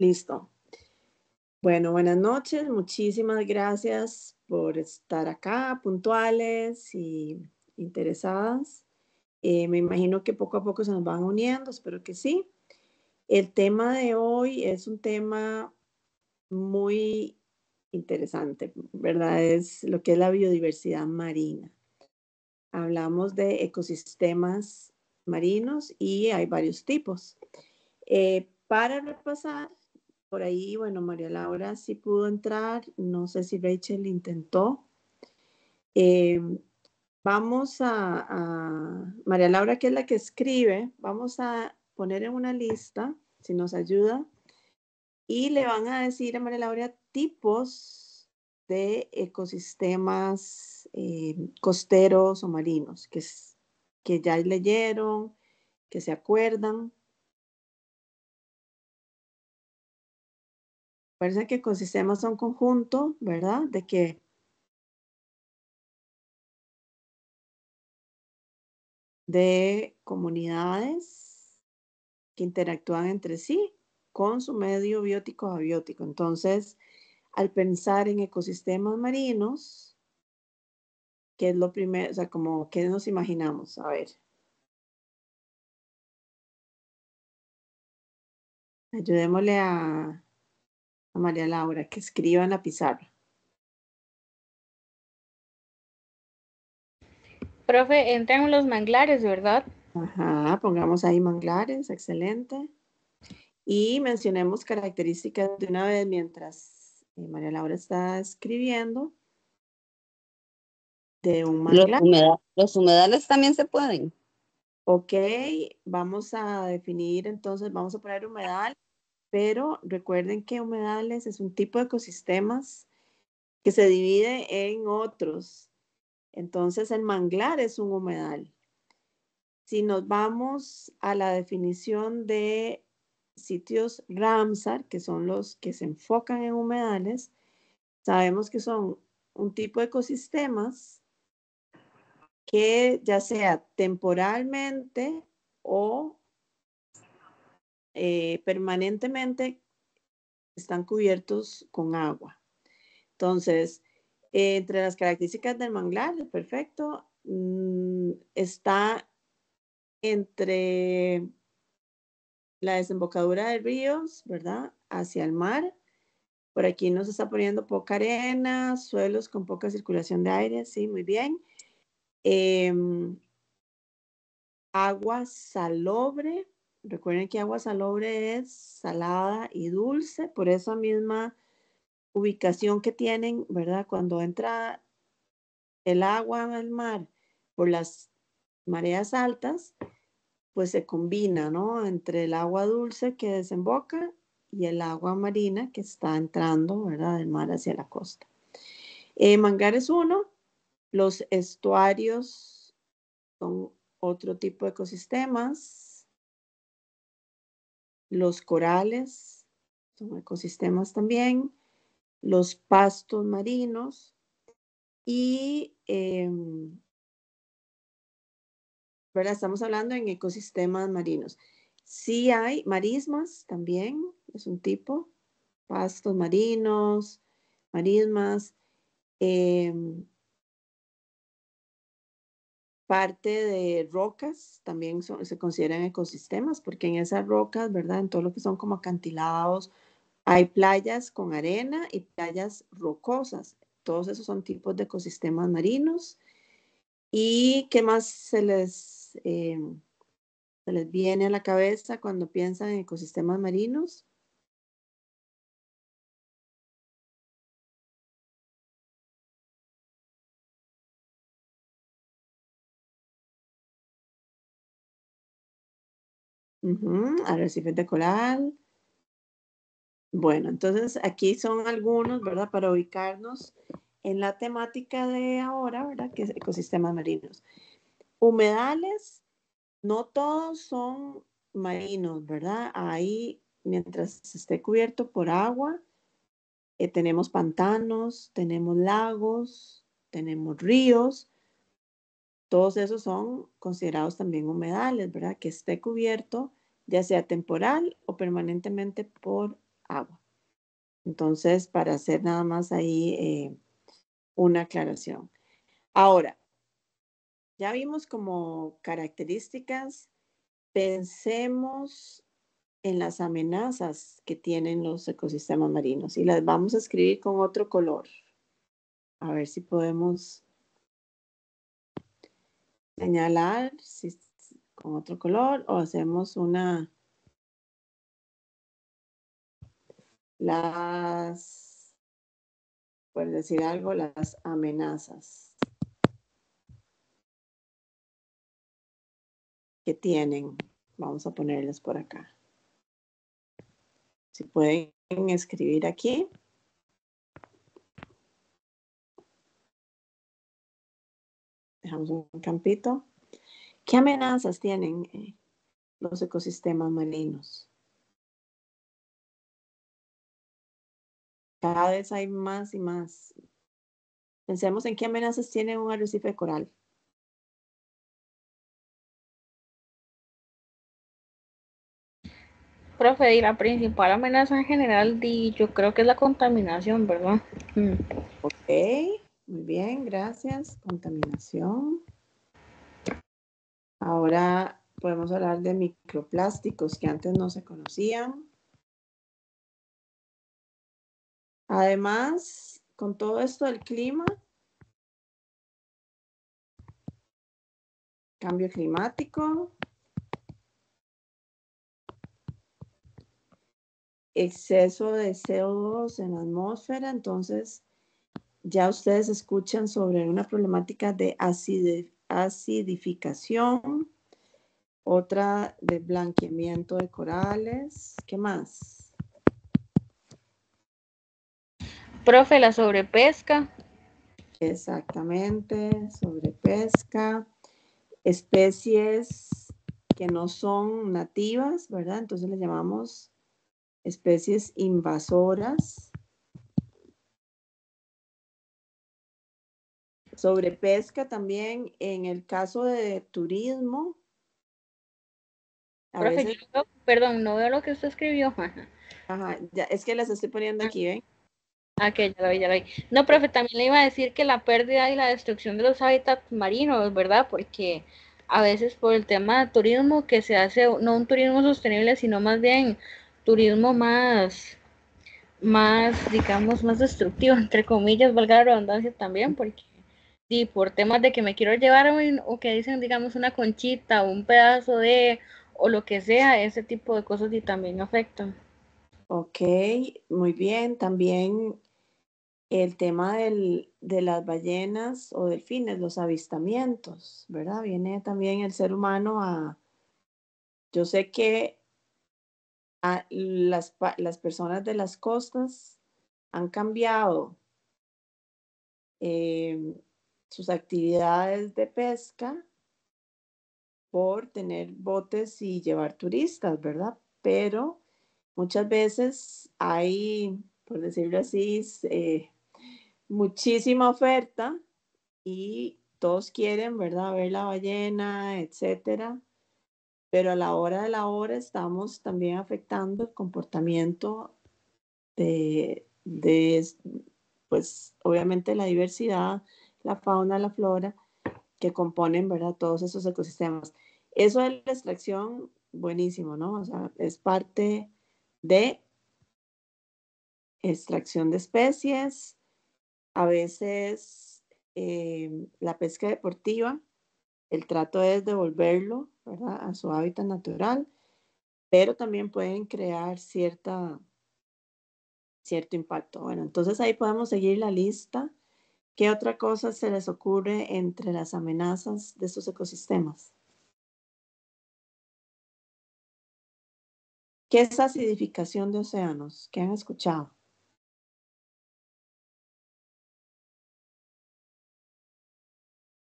Listo. Bueno, buenas noches. Muchísimas gracias por estar acá, puntuales y interesadas. Me imagino que poco a poco se nos van uniendo, espero que sí. El tema de hoy es un tema muy interesante, ¿verdad? Es lo que es la biodiversidad marina. Hablamos de ecosistemas marinos y hay varios tipos. Para repasar, por ahí, bueno, María Laura sí pudo entrar, no sé si Rachel intentó. Eh, vamos María Laura, que es la que escribe, vamos a poner en una lista, si nos ayuda, y le van a decir a María Laura tipos de ecosistemas costeros o marinos que ya leyeron, que se acuerdan. Parece que ecosistemas son conjunto, ¿verdad? De comunidades que interactúan entre sí con su medio biótico o abiótico. Entonces, al pensar en ecosistemas marinos, ¿qué es lo primero? O sea, como, ¿qué nos imaginamos? A ver, ayudémosle a María Laura que escriba en la pizarra. Profe, entran los manglares, ¿verdad? Ajá, pongamos ahí manglares, excelente. Y mencionemos características de una vez mientras María Laura está escribiendo de un manglar. Los humedales también se pueden. Ok, vamos a definir entonces, vamos a poner humedal, pero recuerden que humedales es un tipo de ecosistemas que se divide en otros. Entonces, el manglar es un humedal. Si nos vamos a la definición de sitios Ramsar, que son los que se enfocan en humedales, sabemos que son un tipo de ecosistemas que ya sea temporalmente o permanentemente están cubiertos con agua. Entonces, entre las características del manglar, perfecto, está entre la desembocadura de ríos, ¿verdad? Hacia el mar. Por aquí nos está poniendo poca arena, suelos con poca circulación de aire, sí, muy bien. Agua salobre, recuerden que agua salobre es salada y dulce, por esa misma ubicación que tienen, ¿verdad? Cuando entra el agua al mar por las mareas altas, pues se combina, ¿no? Entre el agua dulce que desemboca y el agua marina que está entrando, ¿verdad? Del mar hacia la costa. Manglar es uno, los estuarios son otro tipo de ecosistemas, los corales son ecosistemas también, los pastos marinos y ¿verdad? Estamos hablando en ecosistemas marinos. Sí hay marismas también, es un tipo, pastos marinos, marismas, eh, parte de rocas también se consideran ecosistemas, porque en esas rocas, ¿verdad? En todo lo que son como acantilados, hay playas con arena y playas rocosas. Todos esos son tipos de ecosistemas marinos. ¿Y qué más se les viene a la cabeza cuando piensan en ecosistemas marinos? Arrecifes de coral. Bueno, entonces aquí son algunos, ¿verdad? Para ubicarnos en la temática de ahora, ¿verdad? Que es ecosistemas marinos. Humedales, no todos son marinos, ¿verdad? Ahí, mientras esté cubierto por agua, tenemos pantanos, tenemos lagos, tenemos ríos. Todos esos son considerados también humedales, ¿verdad? Que esté cubierto, ya sea temporal o permanentemente por agua. Entonces, para hacer nada más ahí una aclaración. Ahora, ya vimos como características, pensemos en las amenazas que tienen los ecosistemas marinos y las vamos a escribir con otro color. A ver si podemos señalar con otro color o hacemos por decir algo, las amenazas que tienen. Vamos a ponerlas por acá. Si pueden escribir aquí. Dejamos un campito. ¿Qué amenazas tienen los ecosistemas marinos? Cada vez hay más y más. Pensemos en qué amenazas tiene un arrecife de coral. Profe, y la principal amenaza en general, yo creo que es la contaminación, ¿verdad? Ok, muy bien, gracias. Contaminación. Ahora podemos hablar de microplásticos que antes no se conocían. Además, con todo esto del clima, cambio climático, exceso de CO2 en la atmósfera, entonces ya ustedes escuchan sobre una problemática de acidificación, otra de blanqueamiento de corales. ¿Qué más? Profe, la sobrepesca. Exactamente, sobrepesca, especies que no son nativas, ¿verdad? Entonces le llamamos especies invasoras. Sobrepesca también en el caso de turismo. A Profe, veces, perdón, no veo lo que usted escribió. ajá, ya, es que las estoy poniendo aquí, ¿ven? Ah, que ya lo vi, ya lo vi. No, profe, también le iba a decir que la pérdida y la destrucción de los hábitats marinos, ¿verdad? Porque a veces por el tema de turismo que se hace, no un turismo sostenible, sino más bien turismo digamos, más destructivo, entre comillas, valga la redundancia también, porque y por temas de que me quiero llevar o que dicen, digamos, una conchita o un pedazo o lo que sea, ese tipo de cosas y también afectan. Ok, muy bien. También el tema de las ballenas o delfines, los avistamientos, ¿verdad? Viene también el ser humano yo sé que las personas de las costas han cambiado sus actividades de pesca por tener botes y llevar turistas, ¿verdad? Pero muchas veces hay, por decirlo así, muchísima oferta y todos quieren, ¿verdad? Ver la ballena, etcétera. Pero a la hora de la hora estamos también afectando el comportamiento de pues, obviamente la diversidad, la fauna, la flora, que componen, ¿verdad? Todos esos ecosistemas. Eso de la extracción, buenísimo, ¿no? O sea, es parte de extracción de especies, a veces la pesca deportiva, el trato es devolverlo, ¿verdad? A su hábitat natural, pero también pueden crear cierto impacto. Bueno, entonces ahí podemos seguir la lista. ¿Qué otra cosa se les ocurre entre las amenazas de estos ecosistemas? ¿Qué es acidificación de océanos? ¿Qué han escuchado?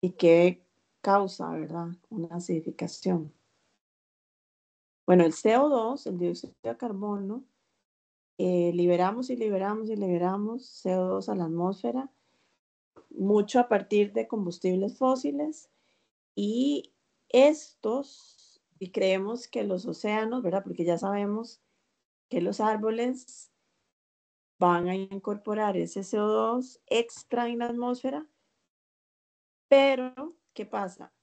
¿Y qué causa, verdad, una acidificación? Bueno, el CO2, el dióxido de carbono, liberamos y liberamos y liberamos CO2 a la atmósfera, mucho a partir de combustibles fósiles y y creemos que los océanos, ¿verdad? Porque ya sabemos que los árboles van a incorporar ese CO2 extra en la atmósfera, pero ¿qué pasa?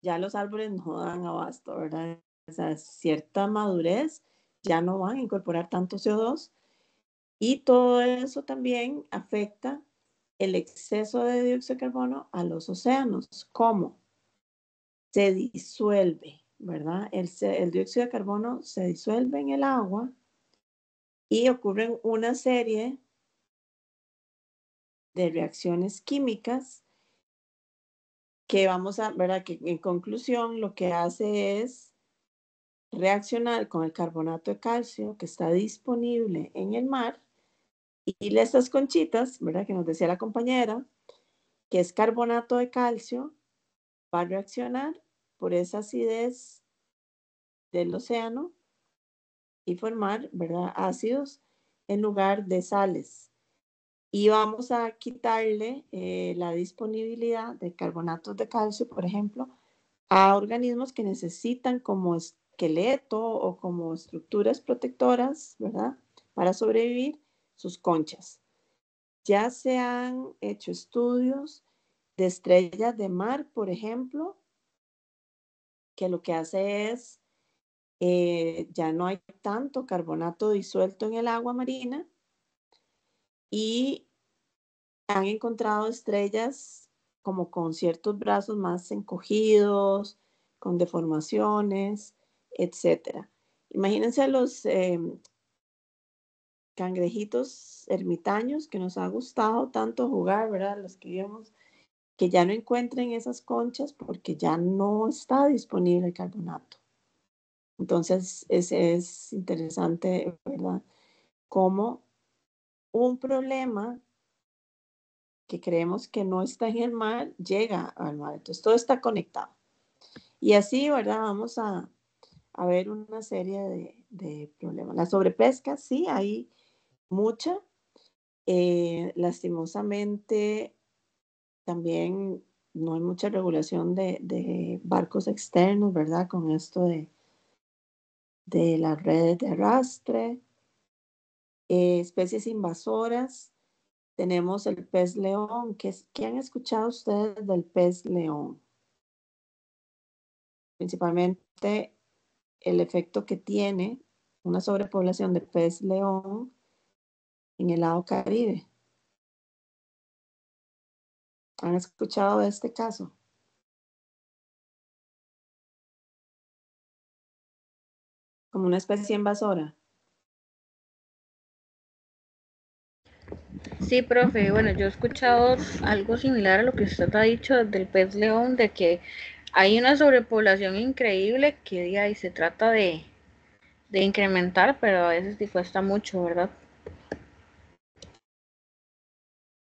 Ya los árboles no dan abasto, ¿verdad? O sea, cierta madurez ya no van a incorporar tanto CO2 y todo eso también afecta el exceso de dióxido de carbono a los océanos. ¿Cómo? Se disuelve, ¿verdad? El dióxido de carbono se disuelve en el agua y ocurren una serie de reacciones químicas que vamos a, ¿verdad? Que en conclusión lo que hace es reaccionar con el carbonato de calcio que está disponible en el mar y estas conchitas, ¿verdad? Que nos decía la compañera, que es carbonato de calcio, va a reaccionar por esa acidez del océano y formar, ¿verdad? Ácidos en lugar de sales. Y vamos a quitarle la disponibilidad de carbonatos de calcio, por ejemplo, a organismos que necesitan como esqueleto o como estructuras protectoras, ¿verdad? Para sobrevivir, sus conchas. Ya se han hecho estudios de estrellas de mar, por ejemplo, que lo que hace es, ya no hay tanto carbonato disuelto en el agua marina y han encontrado estrellas como con ciertos brazos más encogidos, con deformaciones, etcétera. Imagínense los cangrejitos ermitaños que nos ha gustado tanto jugar, ¿verdad? Los que vimos, que ya no encuentren esas conchas porque ya no está disponible el carbonato. Entonces, es interesante, ¿verdad? Cómo un problema que creemos que no está en el mar, llega al mar. Entonces, todo está conectado. Y así, ¿verdad? Vamos a ver una serie de problemas. La sobrepesca, sí, hay mucha. Lastimosamente, también no hay mucha regulación de barcos externos, ¿verdad? Con esto de las redes de arrastre. Especies invasoras. Tenemos el pez león. ¿Qué han escuchado ustedes del pez león? Principalmente el efecto que tiene una sobrepoblación de pez león en el lado Caribe. ¿Han escuchado de este caso? Como una especie invasora. Sí, profe, bueno, yo he escuchado algo similar a lo que usted ha dicho del pez león, de que hay una sobrepoblación increíble que ahí se trata de incrementar, pero a veces sí cuesta mucho, ¿verdad?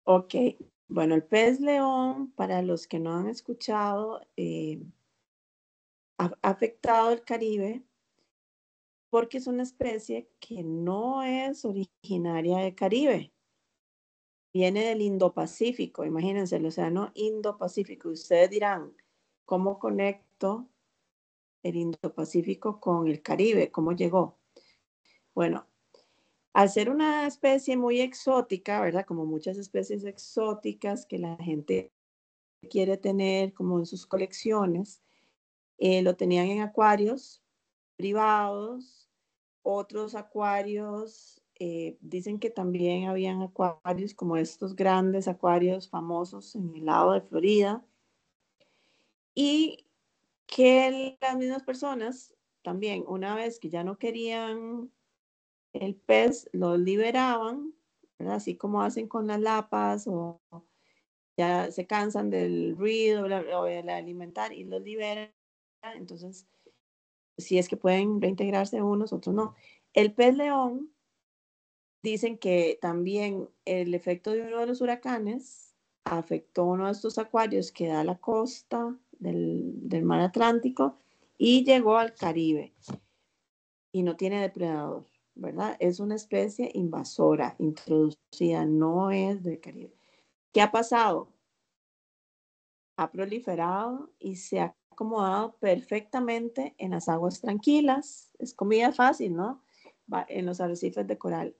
Ok, bueno, el pez león, para los que no han escuchado, ha afectado el Caribe porque es una especie que no es originaria del Caribe. Viene del Indo-Pacífico, imagínense, el océano Indo-Pacífico. Ustedes dirán, ¿cómo conecto el Indo-Pacífico con el Caribe? ¿Cómo llegó? Bueno, al ser una especie muy exótica, ¿verdad? Como muchas especies exóticas que la gente quiere tener como en sus colecciones, lo tenían en acuarios privados, otros acuarios, dicen que también habían acuarios como estos grandes acuarios famosos en el lado de Florida, y que las mismas personas también, una vez que ya no querían el pez, lo liberaban, ¿verdad? Así como hacen con las lapas o ya se cansan del ruido o del alimentar y los liberan. Entonces, si es que pueden reintegrarse unos, otros no. El pez león, dicen que también el efecto de uno de los huracanes afectó uno de estos acuarios que da a la costa del mar Atlántico y llegó al Caribe y no tiene depredador, ¿verdad? Es una especie invasora, introducida, no es del Caribe. ¿Qué ha pasado? Ha proliferado y se ha acomodado perfectamente en las aguas tranquilas. Es comida fácil, ¿no? En los arrecifes de coral.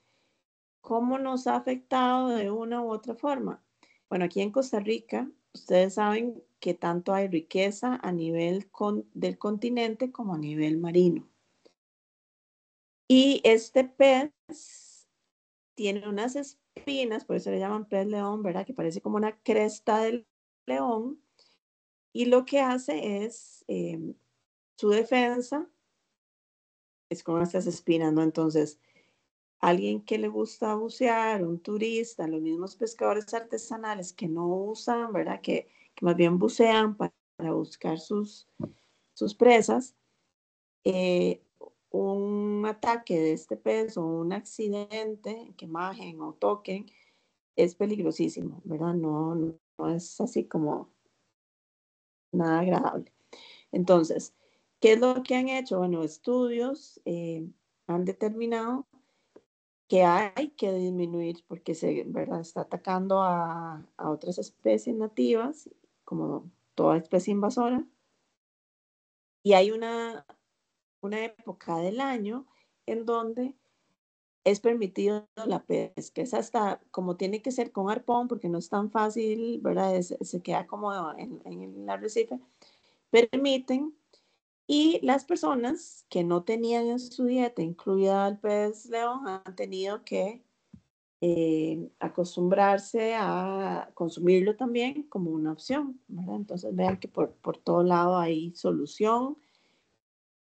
¿cómo nos ha afectado de una u otra forma? Bueno, aquí en Costa Rica, ustedes saben que tanto hay riqueza a nivel del continente como a nivel marino. Y este pez tiene unas espinas, por eso le llaman pez león, ¿verdad? Que parece como una cresta del león. Y lo que hace es, su defensa es con estas espinas, ¿no? Entonces, alguien que le gusta bucear, un turista, los mismos pescadores artesanales que no usan, ¿verdad? Que más bien bucean para buscar sus presas, eh, un ataque de este pez o un accidente que majen o toquen es peligrosísimo, ¿verdad? No es así como nada agradable. Entonces, ¿qué es lo que han hecho? Bueno, estudios han determinado que hay que disminuir porque ¿verdad? Está atacando a otras especies nativas, como toda especie invasora. Y hay una época del año en donde es permitido la pesca. Es hasta como tiene que ser con arpón porque no es tan fácil, ¿verdad? Se queda como en el arrecife. Permiten. Y las personas que no tenían en su dieta incluida el pez león han tenido que acostumbrarse a consumirlo también como una opción, ¿verdad? Entonces vean que por todo lado hay solución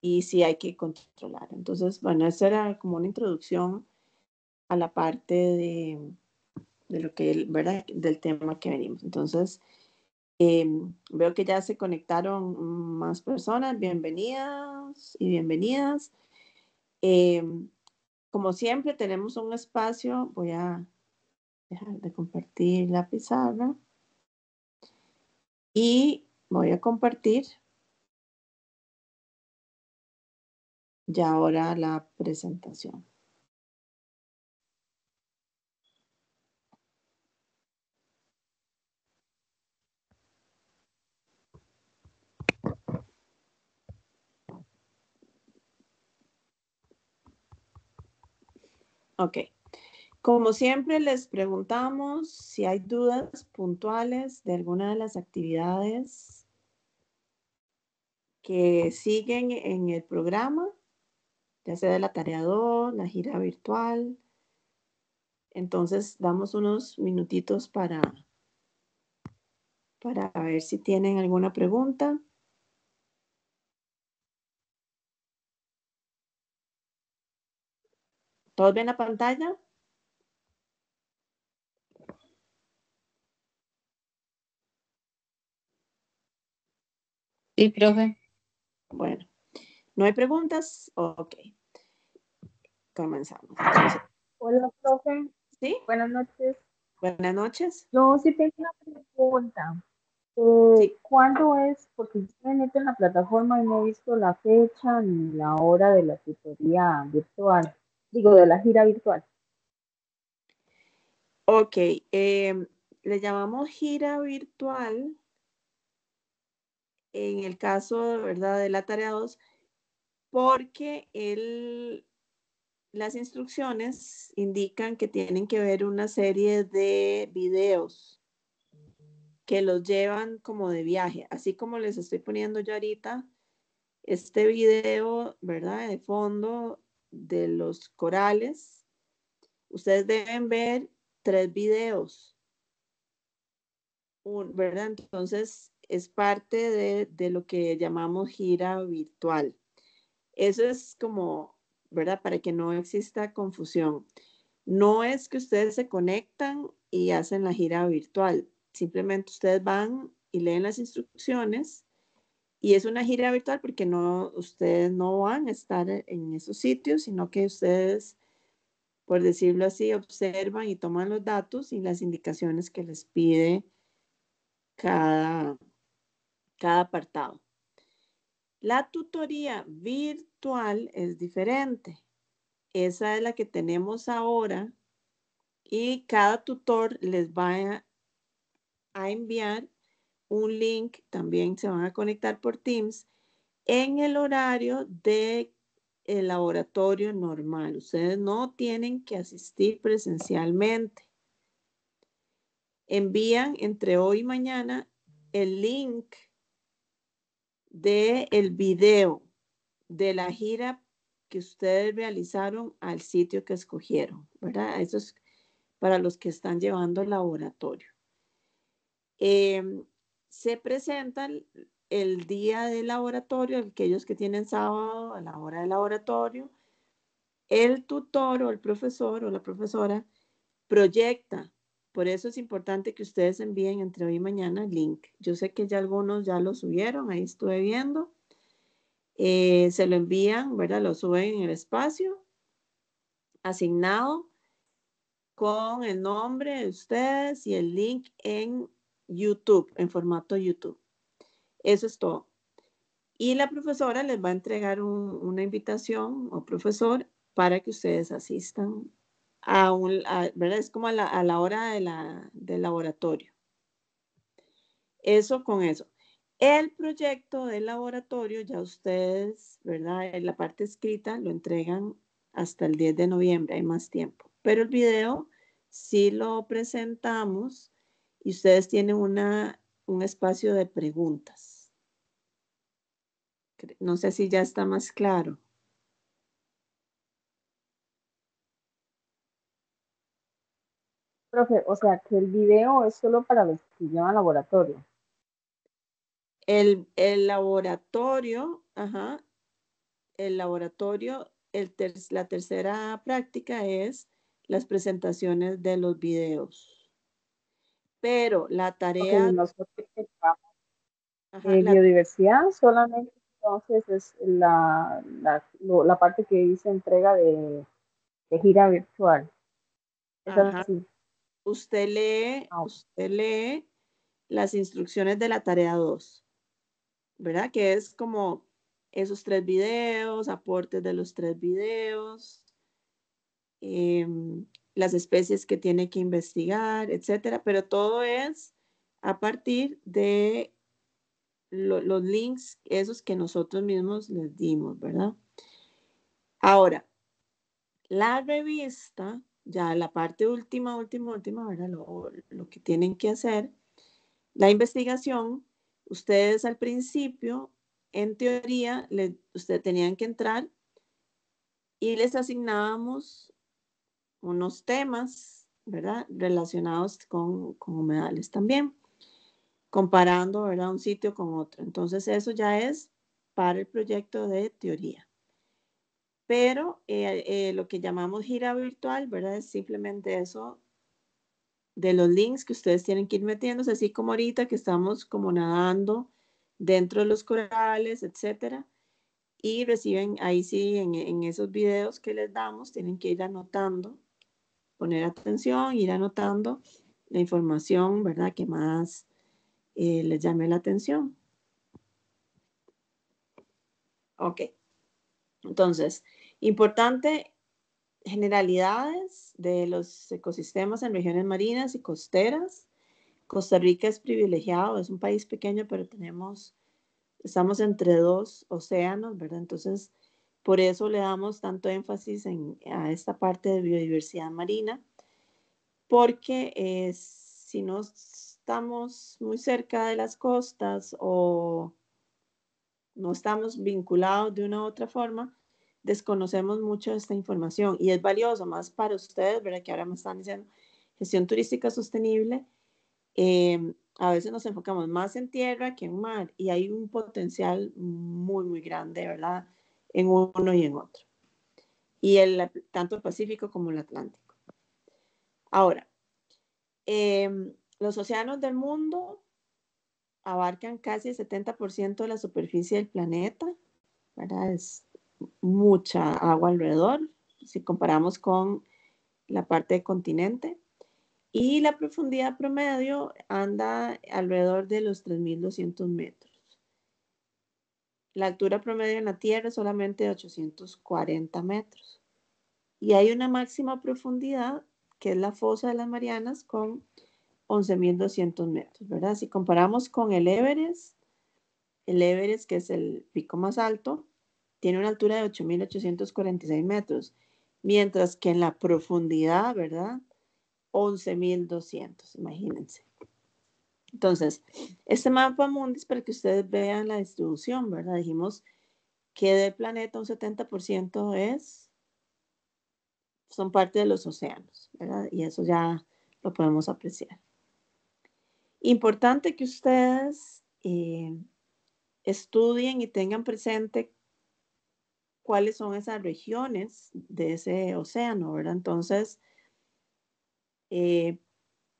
y sí hay que controlar. Entonces, bueno, eso era como una introducción a la parte de lo que, ¿verdad? Del tema que venimos. Entonces, veo que ya se conectaron más personas. Bienvenidas y bienvenidas. Como siempre, tenemos un espacio. Voy a dejar de compartir la pizarra y voy a compartir ya ahora la presentación. Ok. Como siempre, les preguntamos si hay dudas puntuales de alguna de las actividades que siguen en el programa, ya sea de la tarea 2, la gira virtual. Entonces, damos unos minutitos para ver si tienen alguna pregunta. ¿Todos ven la pantalla? Sí, profe. Bueno, ¿no hay preguntas? Ok, comenzamos. Entonces, Hola, profe. ¿sí? Buenas noches. Buenas noches. Yo sí tengo una pregunta. Sí. ¿Cuándo es? Porque yo me meto en la plataforma y no he visto la fecha ni la hora de la tutoría virtual. Digo, de la gira virtual. Ok, le llamamos gira virtual en el caso, ¿verdad?, de la tarea 2, porque las instrucciones indican que tienen que ver una serie de videos que los llevan como de viaje, así como les estoy poniendo yo ahorita este video, ¿verdad?, de fondo de los corales. Ustedes deben ver 3 videos, ¿verdad? Entonces, es parte de lo que llamamos gira virtual. Eso es como, ¿verdad? Para que no exista confusión. No es que ustedes se conectan y hacen la gira virtual. Simplemente ustedes van y leen las instrucciones y es una gira virtual porque ustedes no van a estar en esos sitios, sino que ustedes, por decirlo así, observan y toman los datos y las indicaciones que les pide cada apartado. La tutoría virtual es diferente. Esa es la que tenemos ahora y cada tutor les va a enviar un link, también se van a conectar por Teams en el horario de el laboratorio normal. Ustedes no tienen que asistir presencialmente. Envían entre hoy y mañana el link del video de la gira que ustedes realizaron al sitio que escogieron, ¿verdad? Eso es para los que están llevando el laboratorio. Se presentan el día del laboratorio, aquellos que tienen sábado a la hora del laboratorio, el tutor o el profesor o la profesora proyecta. Por eso es importante que ustedes envíen entre hoy y mañana el link. Yo sé que ya algunos ya lo subieron, ahí estuve viendo. Se lo envían, ¿verdad? Lo suben en el espacio asignado con el nombre de ustedes y el link en YouTube, en formato YouTube. Eso es todo. Y la profesora les va a entregar una invitación o profesor para que ustedes asistan ¿verdad? Es como a la hora del laboratorio. Eso con eso. El proyecto del laboratorio ya ustedes, ¿verdad? En la parte escrita lo entregan hasta el 10 de noviembre, hay más tiempo. Pero el video sí lo presentamos y ustedes tienen un espacio de preguntas. No sé si ya está más claro. Profe, o sea que el video es solo para los que llevan laboratorio. El laboratorio, ajá, el laboratorio, la tercera práctica es las presentaciones de los videos. Pero la Ok, tarea, nosotros que llevamos ajá, biodiversidad solamente entonces es la parte que dice entrega de gira virtual. Es ajá, así. usted Ah, ok. lee las instrucciones de la tarea 2, ¿verdad? Que es como esos 3 videos, aportes de los 3 videos, las especies que tiene que investigar, etcétera, pero todo es a partir de los links, esos que nosotros mismos les dimos, ¿verdad? Ahora, la revista, ya la parte última, ¿verdad? Lo que tienen que hacer, la investigación, ustedes al principio, en teoría, ustedes tenían que entrar y les asignábamos unos temas, ¿verdad? Relacionados con humedales también, comparando, ¿verdad? Un sitio con otro. Entonces, eso ya es para el proyecto de teoría. Pero lo que llamamos gira virtual, ¿verdad? Es simplemente eso de los links que ustedes tienen que ir metiéndose, así como ahorita que estamos como nadando dentro de los corales, etcétera. Y reciben ahí sí, en esos videos que les damos, tienen que ir anotando, poner atención, ir anotando la información, ¿verdad? Que más les llame la atención. Ok. Entonces, importante, generalidades de los ecosistemas en regiones marinas y costeras. Costa Rica es privilegiado, es un país pequeño, pero estamos entre 2 océanos, ¿verdad? Entonces, por eso le damos tanto énfasis a esta parte de biodiversidad marina, porque si no estamos muy cerca de las costas o no estamos vinculados de una u otra forma, desconocemos mucho esta información y es valioso más para ustedes, ¿verdad? Que ahora me están diciendo gestión turística sostenible. A veces nos enfocamos más en tierra que en mar y hay un potencial muy, muy grande, ¿verdad? En uno y en otro. Y tanto el Pacífico como el Atlántico. Ahora, los océanos del mundo abarcan casi el 70% de la superficie del planeta, ¿verdad? Es mucha agua alrededor, si comparamos con la parte del continente. Y la profundidad promedio anda alrededor de los 3.200 metros. La altura promedio en la Tierra es solamente de 840 metros. Y hay una máxima profundidad, que es la fosa de las Marianas, con 11.200 metros, ¿verdad? Si comparamos con el Everest, que es el pico más alto, tiene una altura de 8.846 metros, mientras que en la profundidad, ¿verdad? 11.200, imagínense. Entonces, este mapa mundi es para que ustedes vean la distribución, ¿verdad? Dijimos que del planeta un 70% son parte de los océanos, ¿verdad? Y eso ya lo podemos apreciar. Importante que ustedes estudien y tengan presente cuáles son esas regiones de ese océano, ¿verdad? Entonces,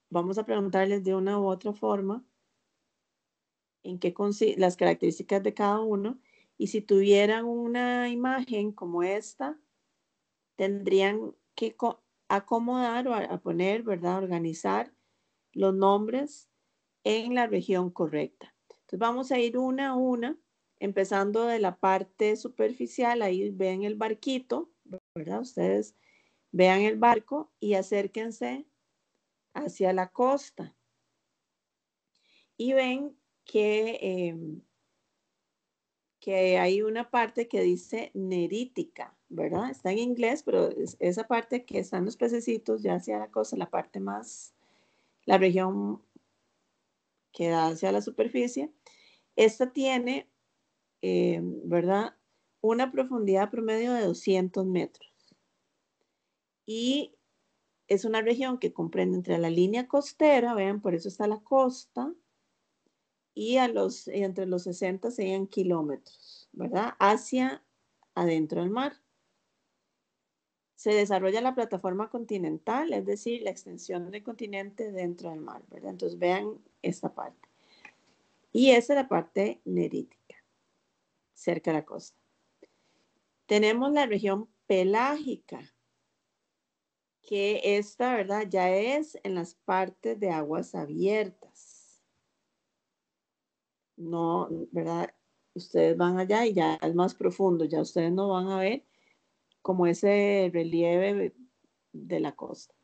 vamos a preguntarles de una u otra forma en qué consiste las características de cada uno, y si tuvieran una imagen como esta, tendrían que acomodar o a poner, ¿verdad? Organizar los nombres en la región correcta. Entonces vamos a ir una a una, empezando de la parte superficial. Ahí ven el barquito, ¿verdad? Ustedes vean el barco y acérquense hacia la costa. Y ven que hay una parte que dice nerítica, ¿verdad? Está en inglés, pero esa parte que están los pececitos ya hacia la costa, la parte más, la región que da hacia la superficie. Esta tiene, ¿verdad? Una profundidad promedio de 200 metros. Y es una región que comprende entre la línea costera, vean, por eso está la costa, y entre los 60 y 100 kilómetros, ¿verdad? Hacia adentro del mar. Se desarrolla la plataforma continental, es decir, la extensión del continente dentro del mar, ¿verdad? Entonces vean esta parte. Y esa es la parte nerítica, cerca de la costa. Tenemos la región pelágica, que esta, ¿verdad? Ya es en las partes de aguas abiertas. No, ¿verdad? Ustedes van allá y ya es más profundo, ya ustedes no van a ver como ese relieve de la costa.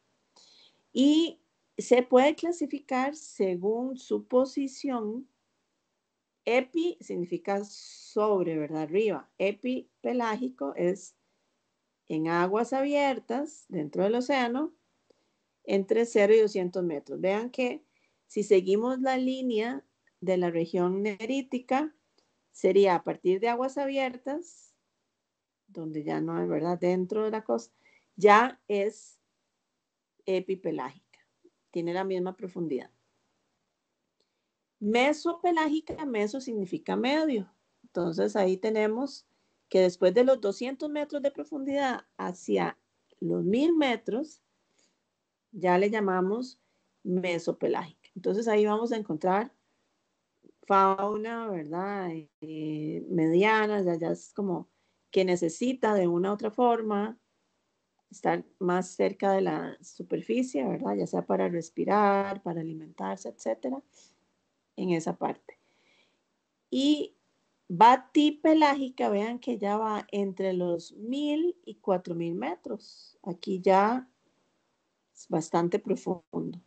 Y se puede clasificar según su posición. Epi significa sobre, ¿verdad? Arriba. Epipelágico es en aguas abiertas dentro del océano entre 0 y 200 metros. Vean que si seguimos la línea de la región nerítica, sería a partir de aguas abiertas, donde ya no hay, ¿verdad? Dentro de la costa, ya es epipelágica. Tiene la misma profundidad. Mesopelágica, meso significa medio. Entonces ahí tenemos que después de los 200 metros de profundidad hacia los 1000 metros, ya le llamamos mesopelágica. Entonces ahí vamos a encontrar fauna, ¿verdad? Mediana, ya es como que necesita de una u otra forma estar más cerca de la superficie, ¿verdad? Ya sea para respirar, para alimentarse, etcétera, en esa parte. Y batipelágica, vean que ya va entre los 1000 y 4000 metros. Aquí ya es bastante profundo.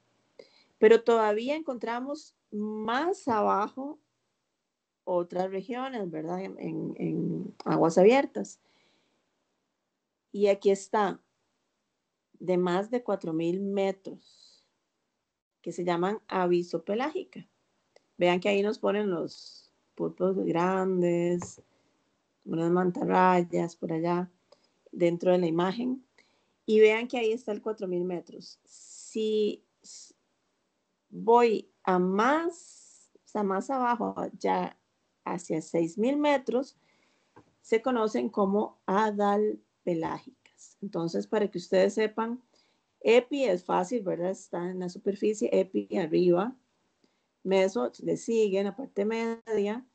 Pero todavía encontramos más abajo otras regiones, ¿verdad? En aguas abiertas. Y aquí está de más de 4000 metros, que se llaman avisopelágica. Vean que ahí nos ponen los pulpos grandes, unas mantarrayas por allá dentro de la imagen. Y vean que ahí está el 4000 metros. Si voy a más, o sea, más abajo, ya hacia 6000 metros, se conocen como adalpelágicas. Entonces, para que ustedes sepan, epi es fácil, ¿verdad? Está en la superficie, epi arriba, meso le sigue en la parte media,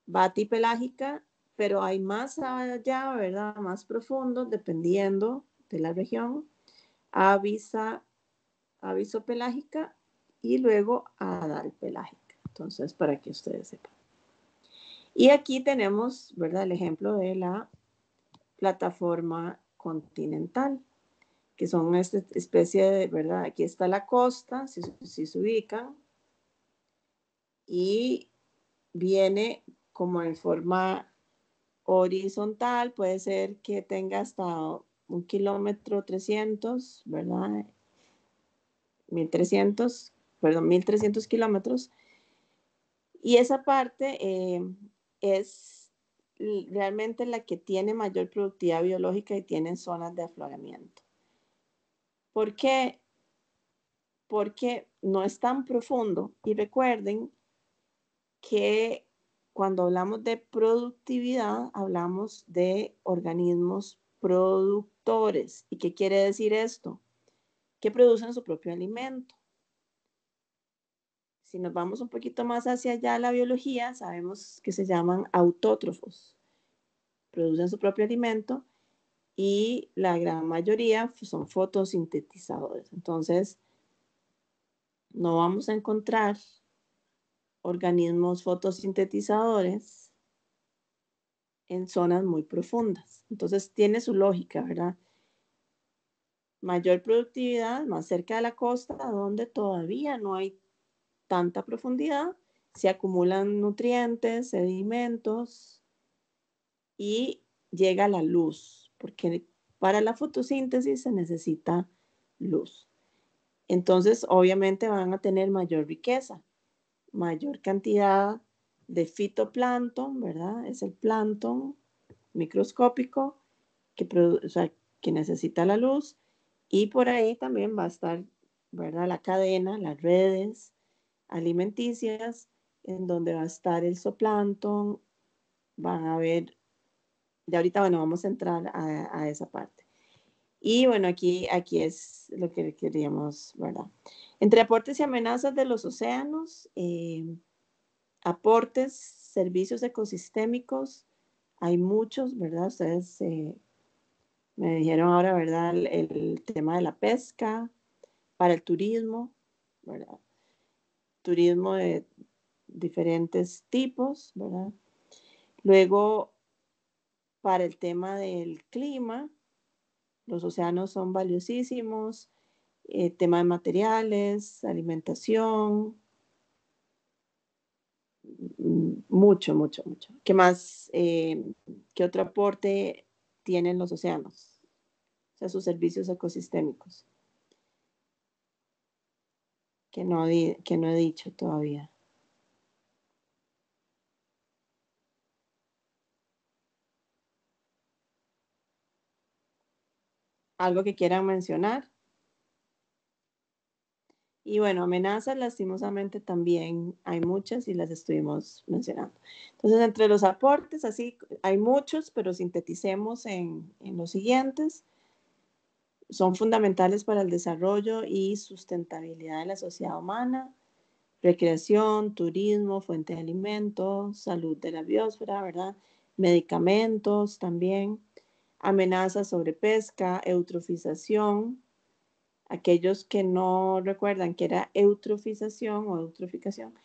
batipelágica, pero hay más allá, ¿verdad? Más profundo, dependiendo de la región, avisopelágica y luego adalpelágica. Entonces, para que ustedes sepan. Y aquí tenemos, ¿verdad? El ejemplo de la plataforma continental, que son esta especie de, ¿verdad? Aquí está la costa, si se ubican, y viene como en forma Horizontal puede ser que tenga hasta 1,300 km, ¿verdad? 1,300, perdón, 1,300 kilómetros. Y esa parte es realmente la que tiene mayor productividad biológica y tiene zonas de afloramiento. ¿Por qué? Porque no es tan profundo. Y recuerden que cuando hablamos de productividad, hablamos de organismos productores. ¿Y qué quiere decir esto? Que producen su propio alimento. Si nos vamos un poquito más hacia allá la biología, sabemos que se llaman autótrofos. Producen su propio alimento y la gran mayoría son fotosintetizadores. Entonces, no vamos a encontrar organismos fotosintetizadores en zonas muy profundas. Entonces, tiene su lógica, ¿verdad? Mayor productividad más cerca de la costa, donde todavía no hay tanta profundidad, se acumulan nutrientes, sedimentos y llega la luz, porque para la fotosíntesis se necesita luz. Entonces, obviamente van a tener mayor riqueza, mayor cantidad de fitoplancton, ¿verdad? Es el plancton microscópico o sea, que necesita la luz, y por ahí también va a estar, ¿verdad? La cadena, las redes alimenticias, en donde va a estar el zooplancton, van a ver, ya ahorita, bueno, vamos a entrar a esa parte. Y bueno, aquí es lo que queríamos, ¿verdad? Entre aportes y amenazas de los océanos, aportes, servicios ecosistémicos, hay muchos, ¿verdad? Ustedes me dijeron ahora, ¿verdad? El tema de la pesca, para el turismo, ¿verdad? Turismo de diferentes tipos, ¿verdad? Luego, para el tema del clima, los océanos son valiosísimos, tema de materiales, alimentación, mucho, mucho, mucho. ¿Qué más? ¿Qué otro aporte tienen los océanos? O sea, sus servicios ecosistémicos, que no he dicho todavía. ¿Algo que quieran mencionar? Y bueno, amenazas lastimosamente también hay muchas y las estuvimos mencionando. Entonces, entre los aportes, así hay muchos, pero sinteticemos en los siguientes. Son fundamentales para el desarrollo y sustentabilidad de la sociedad humana, recreación, turismo, fuente de alimentos, salud de la biosfera, ¿verdad? Medicamentos también, amenazas sobre pesca, eutrofización. Aquellos que no recuerdan que era eutrofización o eutroficación,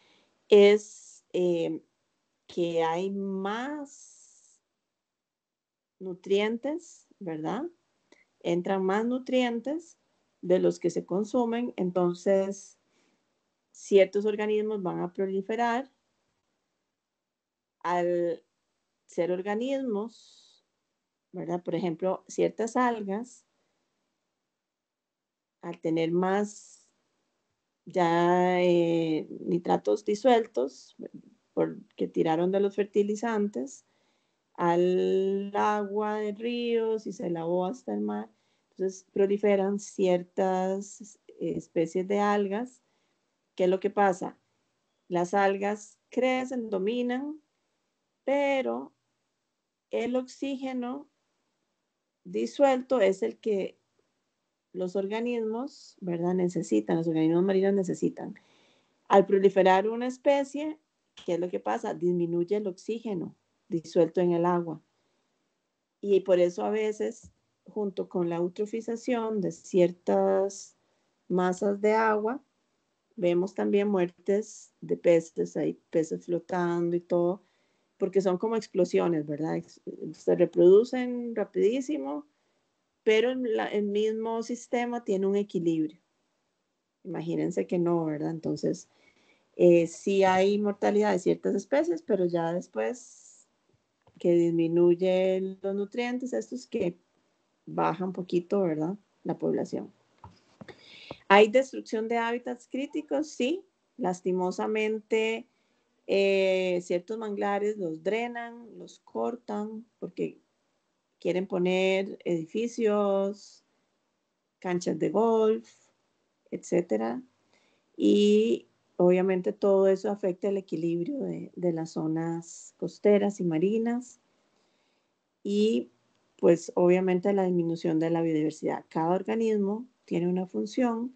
es que hay más nutrientes, ¿verdad? Entran más nutrientes de los que se consumen, entonces ciertos organismos van a proliferar. Al ser organismos, ¿verdad? Por ejemplo, ciertas algas, al tener más ya nitratos disueltos, porque tiraron de los fertilizantes al agua de ríos y se lavó hasta el mar. Entonces proliferan ciertas especies de algas. ¿Qué es lo que pasa? Las algas crecen, dominan, pero el oxígeno disuelto es el que los organismos, ¿verdad? Necesitan, los organismos marinos necesitan. Al proliferar una especie, ¿qué es lo que pasa? Disminuye el oxígeno disuelto en el agua. Y por eso a veces, junto con la eutrofización de ciertas masas de agua, vemos también muertes de peces, hay peces flotando y todo, porque son como explosiones, ¿verdad? Se reproducen rapidísimo, pero el mismo sistema tiene un equilibrio. Imagínense que no, ¿verdad? Entonces, sí hay mortalidad de ciertas especies, pero ya después que disminuye los nutrientes, estos que baja un poquito, ¿verdad? La población. ¿Hay destrucción de hábitats críticos? Sí, lastimosamente ciertos manglares los drenan, los cortan porque quieren poner edificios, canchas de golf, etcétera. Y obviamente todo eso afecta el equilibrio de las zonas costeras y marinas y pues obviamente la disminución de la biodiversidad. Cada organismo tiene una función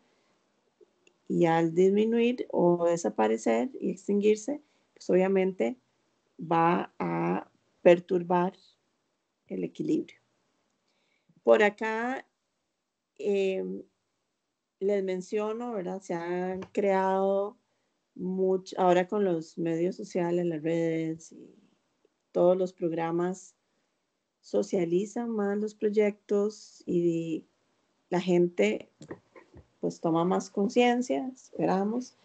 y al disminuir o desaparecer y extinguirse, pues obviamente va a perturbar el equilibrio. Por acá les menciono, ¿verdad? Se han creado mucho, ahora con los medios sociales, las redes y todos los programas socializan más los proyectos y la gente pues toma más conciencia, esperamos.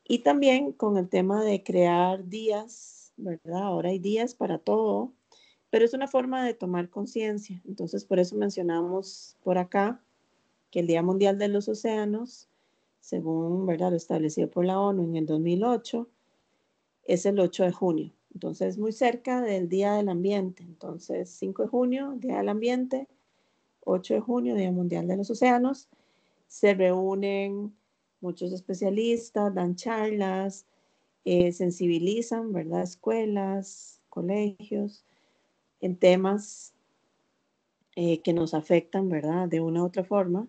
Y también con el tema de crear días, ¿verdad? Ahora hay días para todo, pero es una forma de tomar conciencia. Entonces, por eso mencionamos por acá que el Día Mundial de los Océanos, según, ¿verdad?, lo establecido por la ONU en el 2008, es el 8 de junio. Entonces, muy cerca del Día del Ambiente. Entonces, 5 de junio, Día del Ambiente, 8 de junio, Día Mundial de los Océanos. Se reúnen muchos especialistas, dan charlas, sensibilizan, ¿verdad? Escuelas, colegios, en temas que nos afectan, ¿verdad? De una u otra forma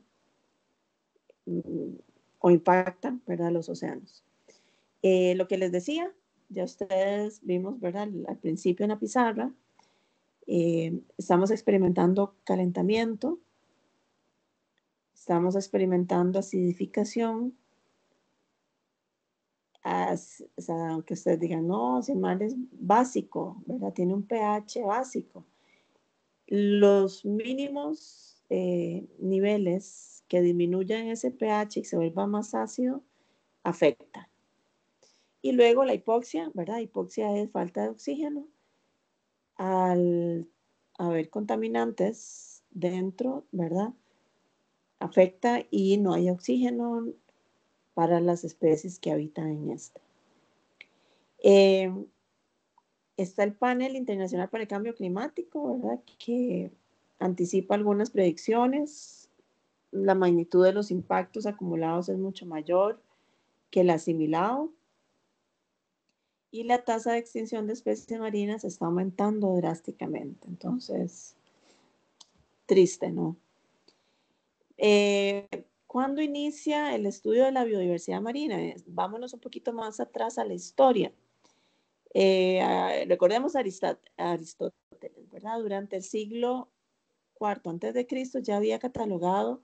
o impactan, ¿verdad? Los océanos. Lo que les decía, ya ustedes vimos, ¿verdad? Al principio en la pizarra, estamos experimentando calentamiento, estamos experimentando acidificación, o sea, aunque ustedes digan, no, si el mar es básico, ¿verdad? Tiene un pH básico. Los mínimos niveles que disminuyan ese pH y se vuelva más ácido, afecta. Y luego la hipoxia, ¿verdad? Hipoxia es falta de oxígeno. Al haber contaminantes dentro, ¿verdad? Afecta y no hay oxígeno para las especies que habitan en esta. Está el panel internacional para el cambio climático, ¿verdad? Que anticipa algunas predicciones. La magnitud de los impactos acumulados es mucho mayor que el asimilado. Y la tasa de extinción de especies marinas está aumentando drásticamente. Entonces, triste, ¿no? ¿Cuándo inicia el estudio de la biodiversidad marina? Vámonos un poquito más atrás a la historia. Recordemos a Aristóteles, ¿verdad? Durante el siglo IV antes de Cristo ya había catalogado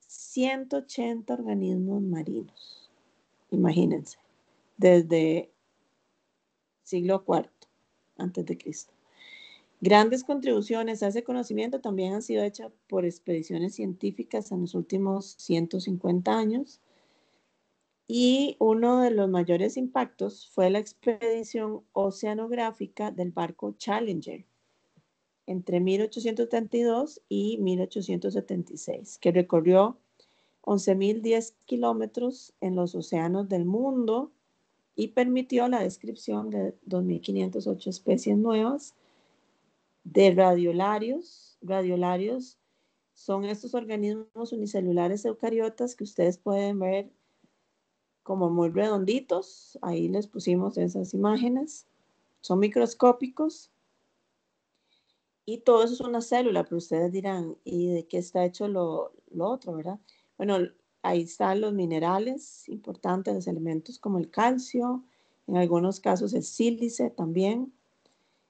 180 organismos marinos. Imagínense, desde siglo IV antes de Cristo. Grandes contribuciones a ese conocimiento también han sido hechas por expediciones científicas en los últimos 150 años. Y uno de los mayores impactos fue la expedición oceanográfica del barco Challenger entre 1832 y 1876, que recorrió 11.010 kilómetros en los océanos del mundo y permitió la descripción de 2.508 especies nuevas de radiolarios. Radiolarios son estos organismos unicelulares eucariotas que ustedes pueden ver como muy redonditos. Ahí les pusimos esas imágenes. Son microscópicos. Y todo eso es una célula, pero ustedes dirán, ¿y de qué está hecho lo otro, verdad? Bueno, ahí están los minerales importantes, los elementos como el calcio, en algunos casos el sílice también.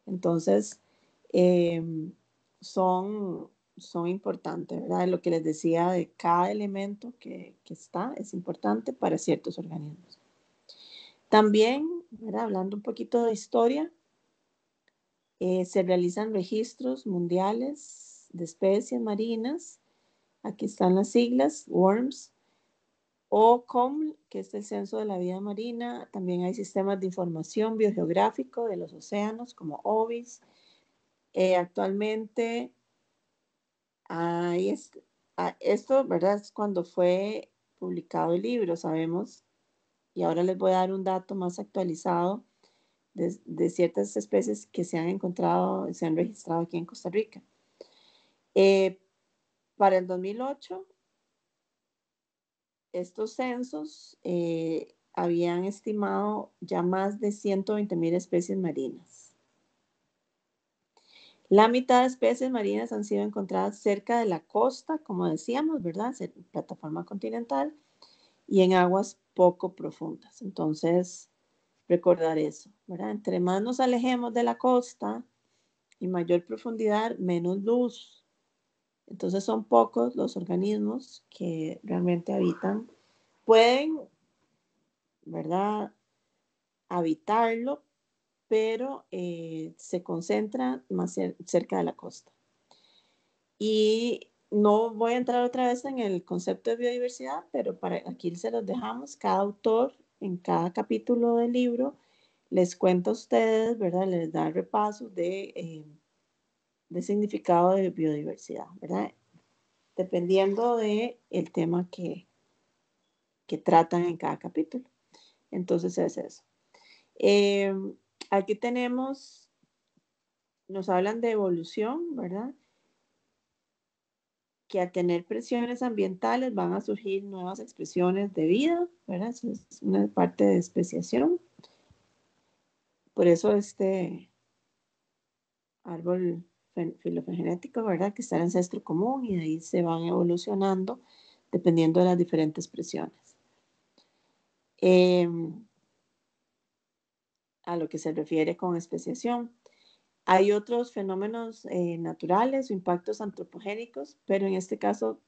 Entonces, son importantes, ¿verdad? Lo que les decía de cada elemento que está es importante para ciertos organismos. También, ¿verdad? Hablando un poquito de historia, se realizan registros mundiales de especies marinas. Aquí están las siglas, WORMS, o COM, que es el Censo de la Vida Marina. También hay sistemas de información biogeográfico de los océanos, como OBIS, Actualmente hay esto, ¿verdad? Es cuando fue publicado el libro, sabemos, y ahora les voy a dar un dato más actualizado de ciertas especies que se han encontrado, se han registrado aquí en Costa Rica. Para el 2008, estos censos habían estimado ya más de 120,000 especies marinas. La mitad de especies marinas han sido encontradas cerca de la costa, como decíamos, ¿verdad? Plataforma continental y en aguas poco profundas. Entonces, recordar eso, ¿verdad? Entre más nos alejemos de la costa y mayor profundidad, menos luz. Entonces, son pocos los organismos que realmente habitan. Pueden, ¿verdad?, habitarlo, pero se concentra más cerca de la costa. Y no voy a entrar otra vez en el concepto de biodiversidad, pero aquí se los dejamos. Cada autor, en cada capítulo del libro, les cuenta a ustedes, ¿verdad? Les da repasos de significado de biodiversidad, ¿verdad? Dependiendo del tema que tratan en cada capítulo. Entonces es eso. Aquí nos hablan de evolución, ¿verdad? Que al tener presiones ambientales van a surgir nuevas expresiones de vida, ¿verdad? Eso es una parte de especiación. Por eso este árbol filogenético, ¿verdad? Que está el ancestro común y de ahí se van evolucionando dependiendo de las diferentes presiones. A lo que se refiere con especiación. Hay otros fenómenos naturales o impactos antropogénicos, pero en este caso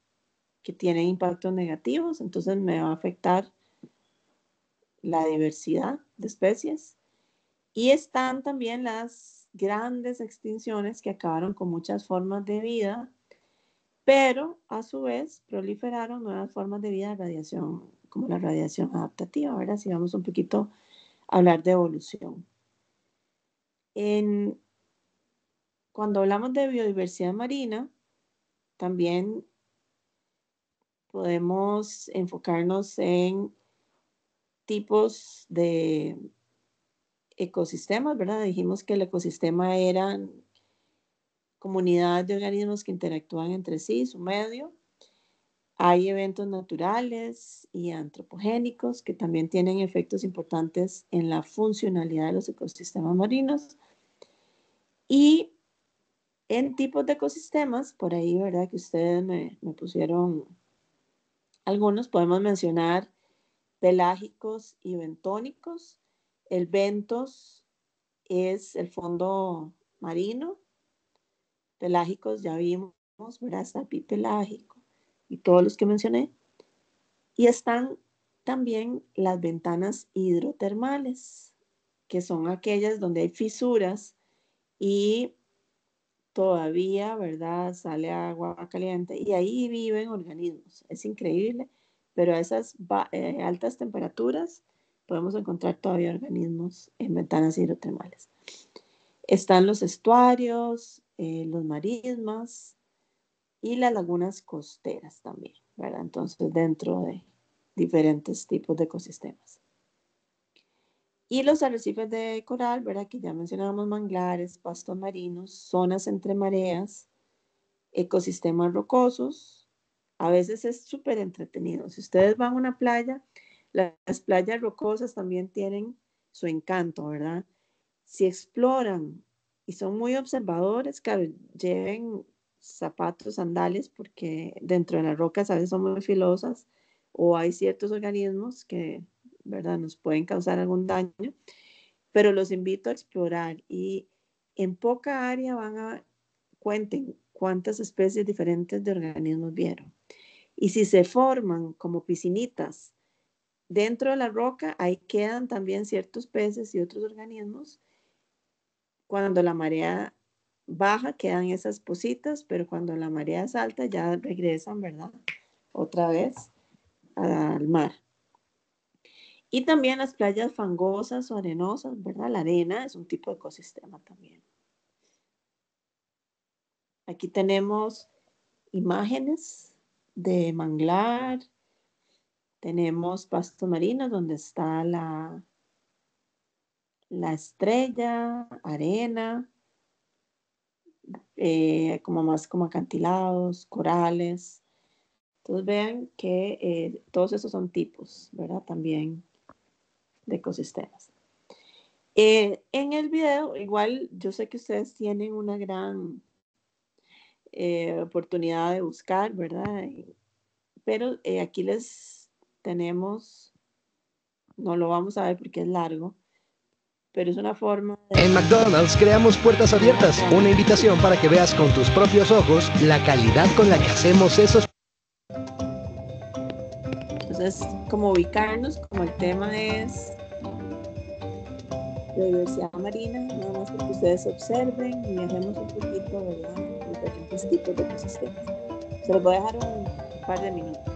que tienen impactos negativos, entonces me va a afectar la diversidad de especies. Y están también las grandes extinciones que acabaron con muchas formas de vida, pero a su vez proliferaron nuevas formas de vida de radiación, como la radiación adaptativa, ¿verdad? Si vamos un poquito a hablar de evolución. Cuando hablamos de biodiversidad marina, también podemos enfocarnos en tipos de ecosistemas, ¿verdad? Dijimos que el ecosistema eran comunidades de organismos que interactúan entre sí, su medio. Hay eventos naturales y antropogénicos que también tienen efectos importantes en la funcionalidad de los ecosistemas marinos. Y en tipos de ecosistemas, por ahí, ¿verdad? Que ustedes me pusieron algunos, podemos mencionar pelágicos y bentónicos. El bentos es el fondo marino. Pelágicos ya vimos, ¿verdad? Está el bipelágico y todos los que mencioné. Y están también las ventanas hidrotermales, que son aquellas donde hay fisuras y todavía, ¿verdad? Sale agua caliente y ahí viven organismos. Es increíble, pero a esas altas temperaturas podemos encontrar todavía organismos en ventanas hidrotermales. Están los estuarios, los marismas y las lagunas costeras también, ¿verdad? Entonces, dentro de diferentes tipos de ecosistemas. Y los arrecifes de coral, ¿verdad? Que ya mencionábamos, manglares, pastos marinos, zonas entre mareas, ecosistemas rocosos. A veces es súper entretenido. Si ustedes van a una playa, las playas rocosas también tienen su encanto, ¿verdad? Si exploran y son muy observadores, que lleven zapatos, sandalias, porque dentro de las rocas a veces son muy filosas o hay ciertos organismos que, ¿verdad?, nos pueden causar algún daño, pero los invito a explorar y en poca área cuenten cuántas especies diferentes de organismos vieron. Y si se forman como piscinitas dentro de la roca, ahí quedan también ciertos peces y otros organismos. Cuando la marea baja quedan esas pocitas, pero cuando la marea es alta ya regresan, ¿verdad? Otra vez al mar. Y también las playas fangosas o arenosas, ¿verdad? La arena es un tipo de ecosistema también. Aquí tenemos imágenes de manglar, tenemos pastos marinos donde está la estrella, arena, como más como acantilados, corales. Entonces vean que todos esos son tipos, ¿verdad? También de ecosistemas. En el video, igual yo sé que ustedes tienen una gran oportunidad de buscar, ¿verdad? Pero aquí les tenemos, no lo vamos a ver porque es largo, pero es una forma de... En McDonald's creamos Puertas Abiertas, una invitación para que veas con tus propios ojos la calidad con la que hacemos esos. Entonces, como ubicarnos, como el tema es de diversidad marina, nada más porque ustedes observen y hacemos un poquito, ¿verdad?, diferentes tipos de ecosistemas. Se los voy a dejar un par de minutos.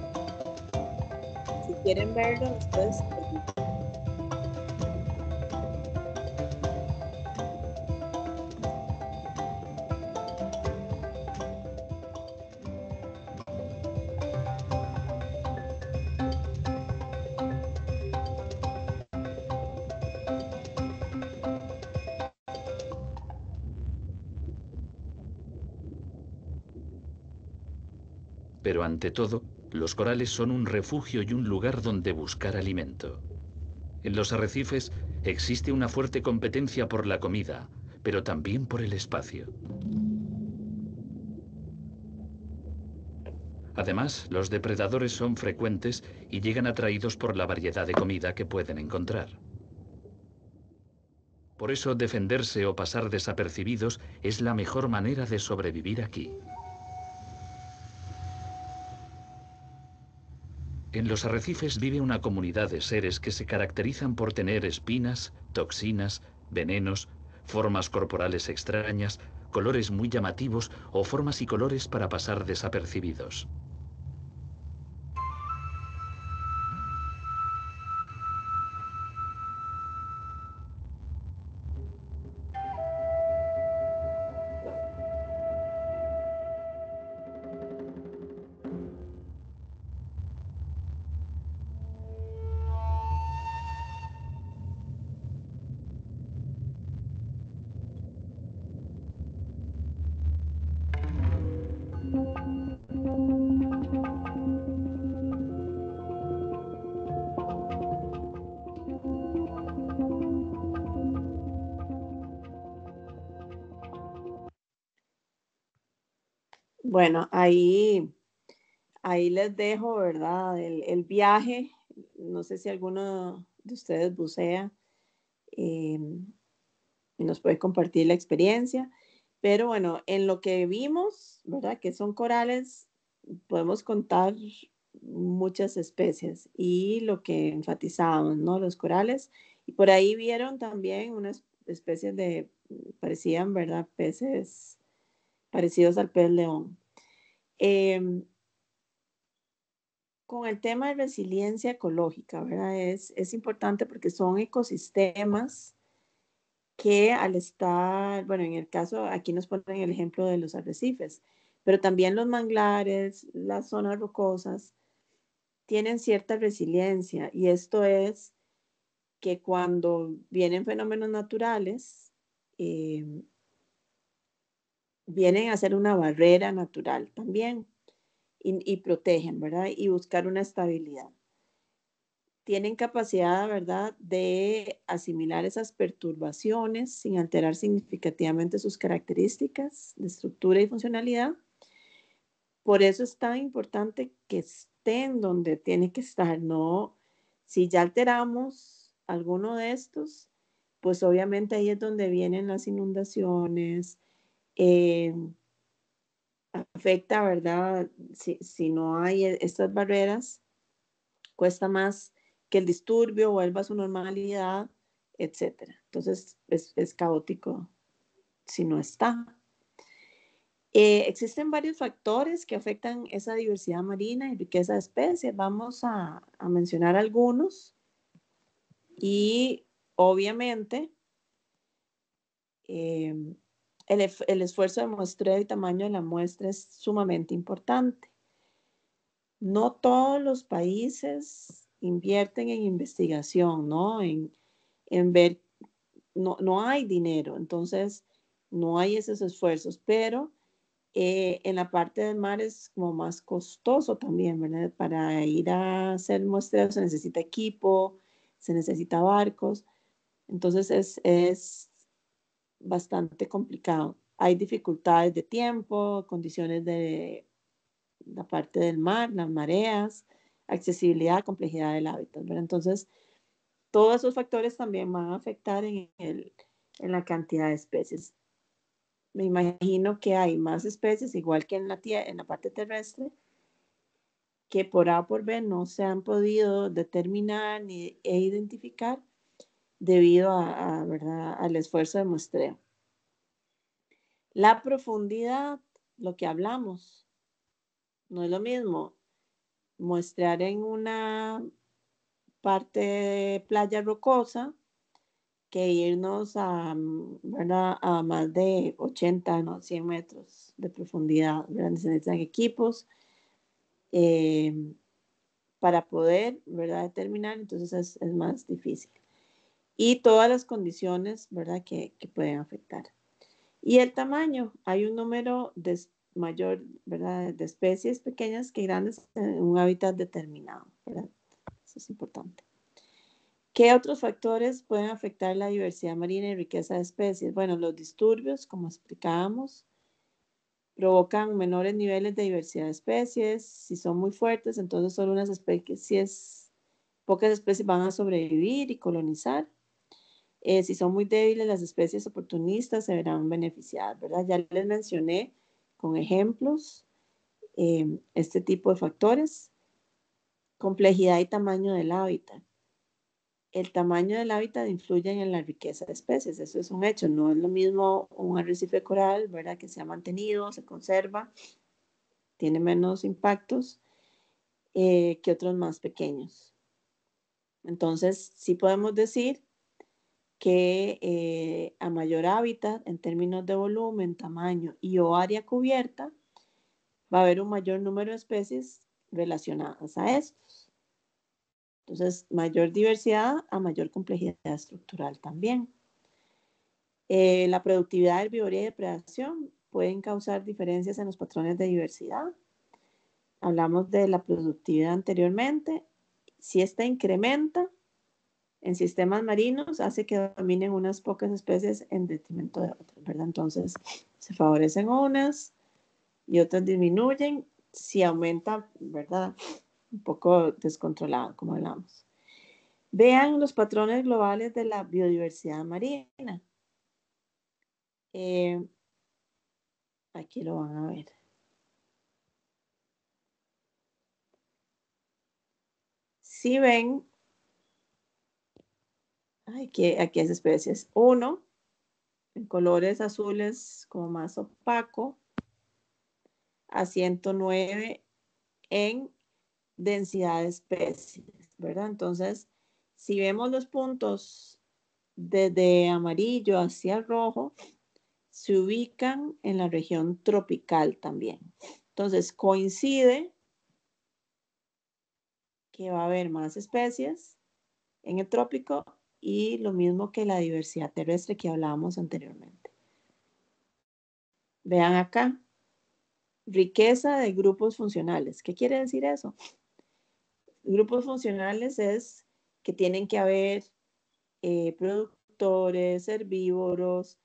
Si quieren verlo después, Pero ante todo, los corales son un refugio y un lugar donde buscar alimento. En los arrecifes existe una fuerte competencia por la comida, pero también por el espacio. Además, los depredadores son frecuentes y llegan atraídos por la variedad de comida que pueden encontrar. Por eso, defenderse o pasar desapercibidos es la mejor manera de sobrevivir aquí. En los arrecifes vive una comunidad de seres que se caracterizan por tener espinas, toxinas, venenos, formas corporales extrañas, colores muy llamativos o formas y colores para pasar desapercibidos. bueno, ahí les dejo, ¿verdad? El viaje. No sé si alguno de ustedes bucea y nos puede compartir la experiencia. Pero bueno, en lo que vimos, ¿verdad?, que son corales, podemos contar muchas especies y lo que enfatizábamos, ¿no?, los corales. Y por ahí vieron también unas especies de, parecían, ¿verdad?, peces parecidos al pez león. Con el tema de resiliencia ecológica, ¿verdad? Es importante porque son ecosistemas que al estar, bueno, en el caso, aquí nos ponen el ejemplo de los arrecifes, pero también los manglares, las zonas rocosas, tienen cierta resiliencia y esto es que cuando vienen fenómenos naturales, vienen a ser una barrera natural también y protegen, ¿verdad? Y buscar una estabilidad. Tienen capacidad, ¿verdad?, de asimilar esas perturbaciones sin alterar significativamente sus características de estructura y funcionalidad. Por eso es tan importante que estén donde tiene que estar, ¿no? Si ya alteramos alguno de estos, pues obviamente ahí es donde vienen las inundaciones, eh, afecta, ¿verdad? Si no hay estas barreras, cuesta más que el disturbio vuelva a su normalidad, etcétera. Entonces es caótico si no está. Existen varios factores que afectan esa diversidad marina y riqueza de especies. Vamos a mencionar algunos y obviamente el esfuerzo de muestreo y tamaño de la muestra es sumamente importante. No todos los países invierten en investigación, ¿no? En ver, no hay dinero, entonces no hay esos esfuerzos, pero en la parte del mar es como más costoso también, ¿verdad? Para ir a hacer muestreos se necesita equipo, se necesita barcos, entonces es bastante complicado. Hay dificultades de tiempo, condiciones de la parte del mar, las mareas, accesibilidad, complejidad del hábitat, ¿verdad? Entonces, todos esos factores también van a afectar en la cantidad de especies. Me imagino que hay más especies, igual que en la parte terrestre, que por A o por B no se han podido determinar e identificar debido ¿verdad? Al esfuerzo de muestreo. La profundidad, lo que hablamos, no es lo mismo muestrear en una parte de playa rocosa que irnos ¿verdad? A más de 80, ¿no? 100 metros de profundidad, ¿verdad? Se necesitan equipos para poder, ¿verdad? Determinar, entonces es más difícil. Y todas las condiciones, ¿verdad? Que pueden afectar. Y el tamaño, hay un número mayor, ¿verdad? De especies pequeñas que grandes en un hábitat determinado, ¿verdad? Eso es importante. ¿Qué otros factores pueden afectar la diversidad marina y riqueza de especies? Bueno, los disturbios, como explicábamos, provocan menores niveles de diversidad de especies. Si son muy fuertes, entonces solo unas especies, pocas especies van a sobrevivir y colonizar. Si son muy débiles, las especies oportunistas se verán beneficiadas, ¿verdad? Ya les mencioné con ejemplos este tipo de factores. Complejidad y tamaño del hábitat. El tamaño del hábitat influye en la riqueza de especies, eso es un hecho, no es lo mismo un arrecife coral, ¿verdad? Que se ha mantenido, se conserva, tiene menos impactos que otros más pequeños. Entonces, sí podemos decir que a mayor hábitat en términos de volumen, tamaño y o área cubierta, va a haber un mayor número de especies relacionadas a estos. Entonces, mayor diversidad a mayor complejidad estructural también. La productividad, herbivoría y depredación pueden causar diferencias en los patrones de diversidad. Hablamos de la productividad anteriormente. Si esta incrementa en sistemas marinos, hace que dominen unas pocas especies en detrimento de otras, ¿verdad? Entonces, se favorecen unas y otras disminuyen si aumenta, ¿verdad? Un poco descontrolado, como hablamos. Vean los patrones globales de la biodiversidad marina. Aquí lo van a ver. Si ven, aquí hay especies. Uno, en colores azules como más opaco, a 109 en densidad de especies, ¿verdad? Entonces, si vemos los puntos desde amarillo hacia rojo, se ubican en la región tropical también. Entonces, coincide que va a haber más especies en el trópico y lo mismo que la diversidad terrestre que hablábamos anteriormente. Vean acá, riqueza de grupos funcionales. ¿Qué quiere decir eso? Grupos funcionales es que tienen que haber productores, herbívoros,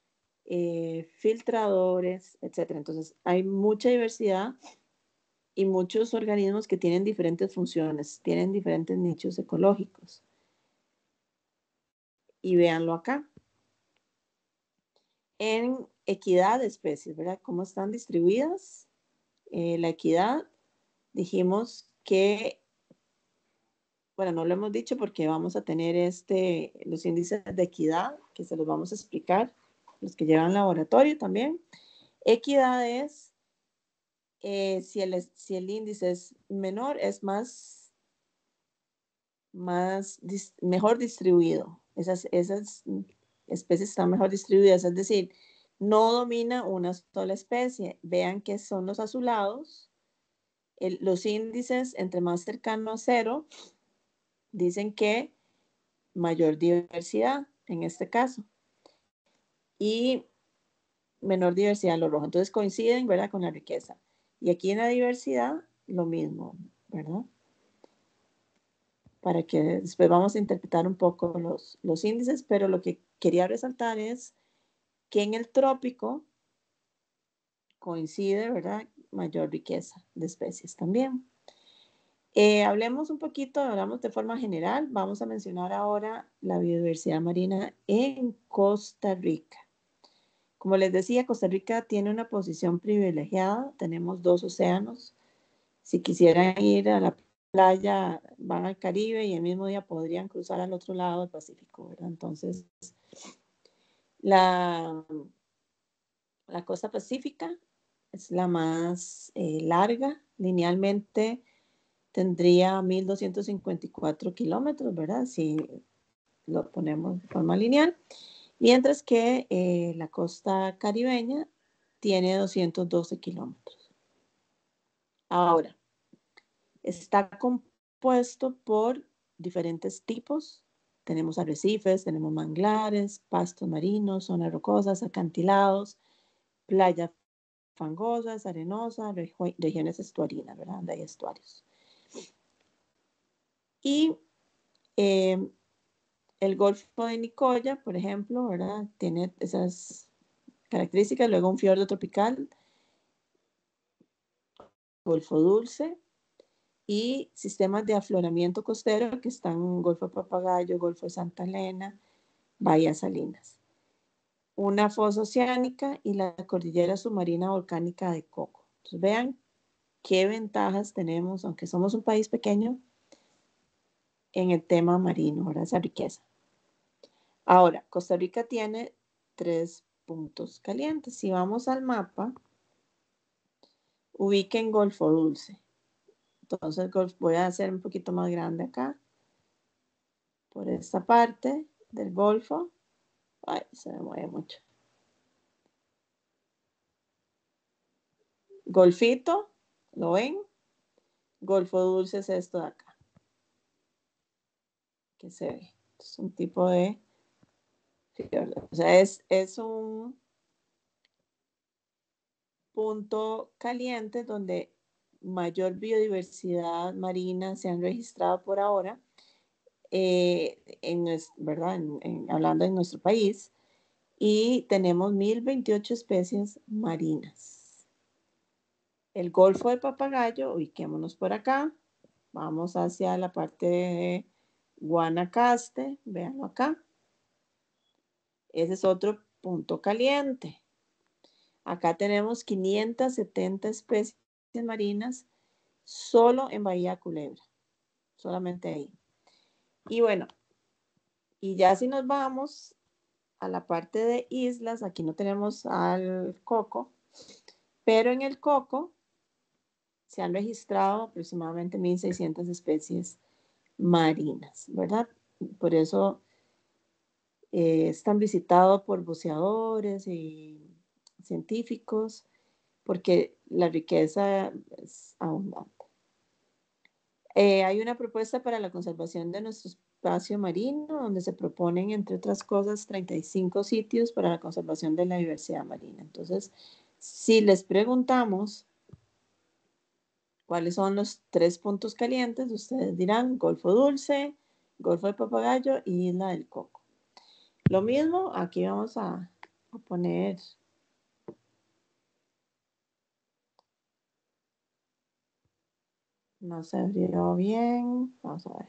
filtradores, etc. Entonces, hay mucha diversidad y muchos organismos que tienen diferentes funciones, tienen diferentes nichos ecológicos. Y véanlo acá. En equidad de especies, ¿verdad? ¿Cómo están distribuidas? La equidad, dijimos que, bueno, no lo hemos dicho porque vamos a tener los índices de equidad, que se los vamos a explicar, los que llevan laboratorio también. Equidad es, si el índice es menor, es mejor distribuido. Esas especies están mejor distribuidas, es decir, no domina una sola especie. Vean que son los azulados. Los índices entre más cercano a cero dicen que mayor diversidad en este caso y menor diversidad en lo rojo. Entonces coinciden, ¿verdad?, con la riqueza. Y aquí en la diversidad, lo mismo, ¿verdad? Para que después vamos a interpretar un poco los índices, pero lo que quería resaltar es que en el trópico coincide, ¿verdad?, mayor riqueza de especies también. Hablemos un poquito, hablamos de forma general, vamos a mencionar ahora la biodiversidad marina en Costa Rica. Como les decía, Costa Rica tiene una posición privilegiada, tenemos 2 océanos. Si quisieran ir a la playa, van al Caribe y el mismo día podrían cruzar al otro lado del Pacífico, ¿verdad? Entonces, la costa pacífica es la más larga, linealmente tendría 1.254 kilómetros, ¿verdad? Si lo ponemos de forma lineal. Mientras que la costa caribeña tiene 212 kilómetros. Ahora, está compuesto por diferentes tipos. Tenemos arrecifes, tenemos manglares, pastos marinos, zonas rocosas, acantilados, playas fangosas, arenosas, regiones estuarinas, ¿verdad? Donde hay estuarios. Y el Golfo de Nicoya, por ejemplo, ¿verdad?, tiene esas características. Luego un fiordo tropical, Golfo Dulce y sistemas de afloramiento costero que están en Golfo de Papagayo, Golfo de Santa Elena, Bahía Salinas. Una fosa oceánica y la cordillera submarina volcánica de Coco. Entonces vean qué ventajas tenemos, aunque somos un país pequeño, en el tema marino, ¿verdad?, esa riqueza. Ahora, Costa Rica tiene 3 puntos calientes. Si vamos al mapa, ubiquen Golfo Dulce. Entonces voy a hacer un poquito más grande acá. Por esta parte del Golfo. Ay, se me mueve mucho. Golfito, ¿lo ven? Golfo Dulce es esto de acá. Que se ve. Es un tipo de... O sea, es un punto caliente donde mayor biodiversidad marina se han registrado por ahora, ¿verdad? Hablando en nuestro país, y tenemos 1.028 especies marinas. El Golfo de Papagayo, ubiquémonos por acá, vamos hacia la parte de Guanacaste, véanlo acá. Ese es otro punto caliente. Acá tenemos 570 especies marinas solo en Bahía Culebra, solamente ahí. Y bueno, y ya si nos vamos a la parte de islas, aquí no tenemos al Coco, pero en el Coco se han registrado aproximadamente 1.600 especies marinas, ¿verdad? Por eso es tan visitado por buceadores y científicos, porque la riqueza es abundante. Hay una propuesta para la conservación de nuestro espacio marino, donde se proponen, entre otras cosas, 35 sitios para la conservación de la diversidad marina. Entonces, si les preguntamos cuáles son los 3 puntos calientes, ustedes dirán Golfo Dulce, Golfo de Papagayo y Isla del Coco. Lo mismo, aquí vamos a poner... No se abrió bien. Vamos a ver.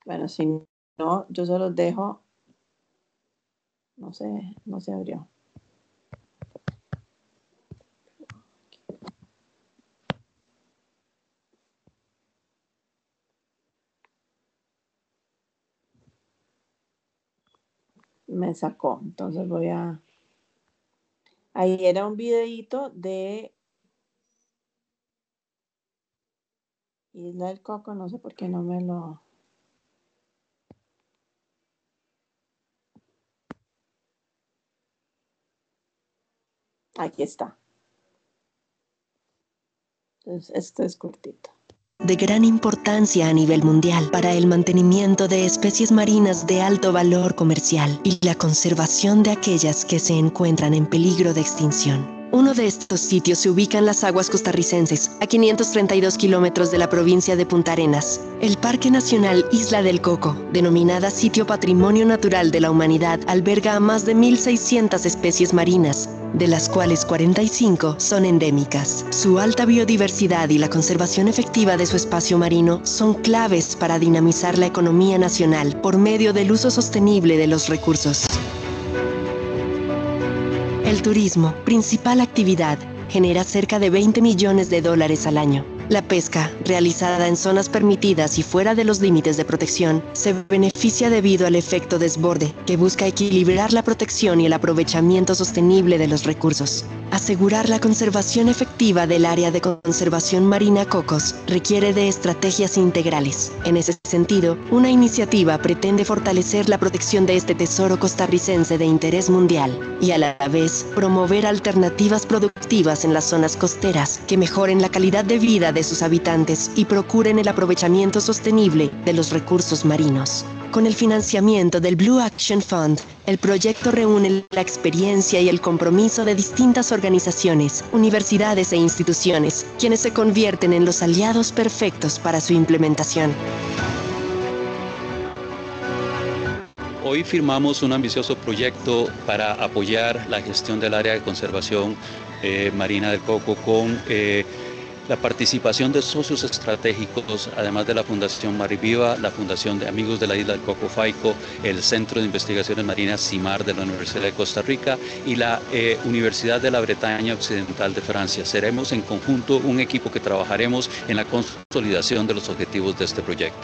Bueno, si no, yo se los dejo. No se abrió. Me sacó. Entonces voy a... Ahí era un videíto de Isla del Coco. No sé por qué no me lo... Aquí está. Entonces, esto es cortito. De gran importancia a nivel mundial para el mantenimiento de especies marinas de alto valor comercial y la conservación de aquellas que se encuentran en peligro de extinción. Uno de estos sitios se ubica en las aguas costarricenses, a 532 kilómetros de la provincia de Punta Arenas. El Parque Nacional Isla del Coco, denominada Sitio Patrimonio Natural de la Humanidad, alberga a más de 1.600 especies marinas, de las cuales 45 son endémicas. Su alta biodiversidad y la conservación efectiva de su espacio marino son claves para dinamizar la economía nacional por medio del uso sostenible de los recursos. El turismo, principal actividad, genera cerca de $20 millones al año. La pesca, realizada en zonas permitidas y fuera de los límites de protección, se beneficia debido al efecto desborde, que busca equilibrar la protección y el aprovechamiento sostenible de los recursos. Asegurar la conservación efectiva del área de conservación marina Cocos requiere de estrategias integrales. En ese sentido, una iniciativa pretende fortalecer la protección de este tesoro costarricense de interés mundial y a la vez promover alternativas productivas en las zonas costeras que mejoren la calidad de vida de sus habitantes y procuren el aprovechamiento sostenible de los recursos marinos. Con el financiamiento del Blue Action Fund, el proyecto reúne la experiencia y el compromiso de distintas organizaciones, universidades e instituciones, quienes se convierten en los aliados perfectos para su implementación. Hoy firmamos un ambicioso proyecto para apoyar la gestión del área de conservación marina del Coco con la participación de socios estratégicos, además de la Fundación Mariviva, la Fundación de Amigos de la Isla del Coco FAICO, el Centro de Investigaciones Marinas CIMAR de la Universidad de Costa Rica y la Universidad de la Bretaña Occidental de Francia. Seremos en conjunto un equipo que trabajaremos en la consolidación de los objetivos de este proyecto.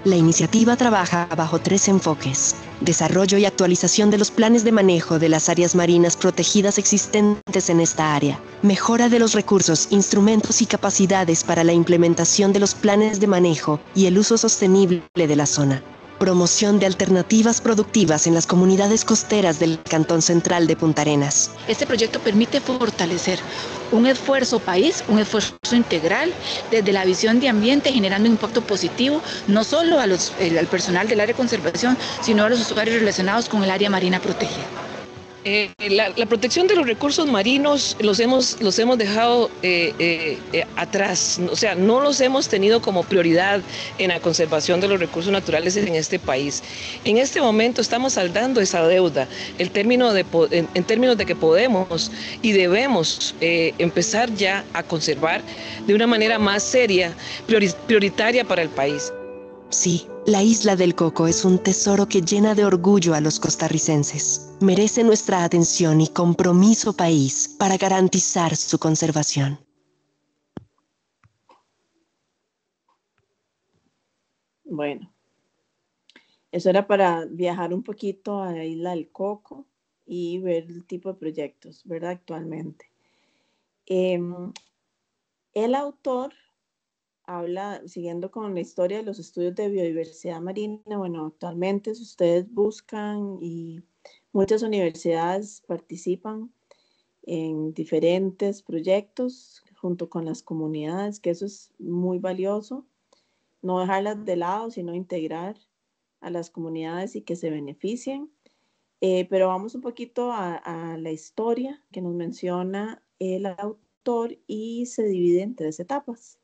La iniciativa trabaja bajo 3 enfoques: desarrollo y actualización de los planes de manejo de las áreas marinas protegidas existentes en esta área, mejora de los recursos, instrumentos y capacidades para la implementación de los planes de manejo y el uso sostenible de la zona, promoción de alternativas productivas en las comunidades costeras del Cantón Central de Punta Arenas. Este proyecto permite fortalecer un esfuerzo país, un esfuerzo integral desde la visión de ambiente, generando un impacto positivo no solo al personal del área de conservación, sino a los usuarios relacionados con el área marina protegida. La protección de los recursos marinos los hemos dejado atrás, o sea, no los hemos tenido como prioridad en la conservación de los recursos naturales en este país. En este momento estamos saldando esa deuda, en términos de que podemos y debemos empezar ya a conservar de una manera más seria, prioritaria para el país. Sí, la Isla del Coco es un tesoro que llena de orgullo a los costarricenses. Merece nuestra atención y compromiso país para garantizar su conservación. Bueno, eso era para viajar un poquito a la Isla del Coco y ver el tipo de proyectos, ¿verdad? Actualmente. El autor habla, siguiendo con la historia de los estudios de biodiversidad marina, bueno, actualmente si ustedes buscan y muchas universidades participan en diferentes proyectos junto con las comunidades, que eso es muy valioso, no dejarlas de lado, sino integrar a las comunidades y que se beneficien. Pero vamos un poquito a la historia que nos menciona el autor y se divide en 3 etapas.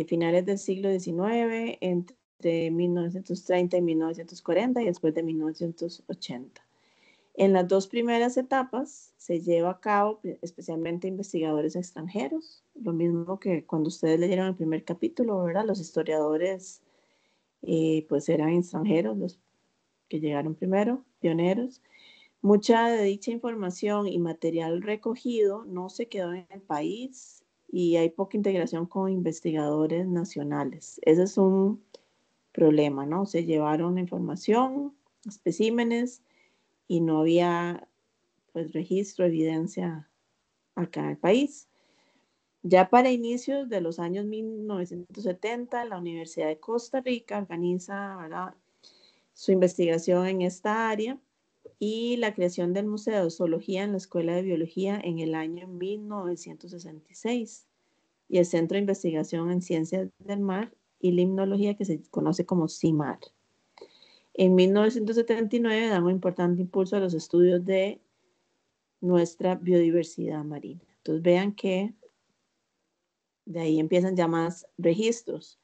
Finales del siglo XIX, entre 1930 y 1940 y después de 1980. En las 2 primeras etapas se lleva a cabo especialmente investigadores extranjeros, lo mismo que cuando ustedes leyeron el primer capítulo, ¿verdad? Los historiadores pues eran extranjeros, los que llegaron primero, pioneros. Mucha de dicha información y material recogido no se quedó en el país y hay poca integración con investigadores nacionales. Ese es un problema, ¿no? Se llevaron información, especímenes y no había pues registro, evidencia acá en el país. Ya para inicios de los años 1970, la Universidad de Costa Rica organiza, ¿verdad?, su investigación en esta área y la creación del Museo de Zoología en la Escuela de Biología en el año 1966 y el Centro de Investigación en Ciencias del Mar y Limnología que se conoce como CIMAR. En 1979 da un importante impulso a los estudios de nuestra biodiversidad marina. Entonces vean que de ahí empiezan ya más registros.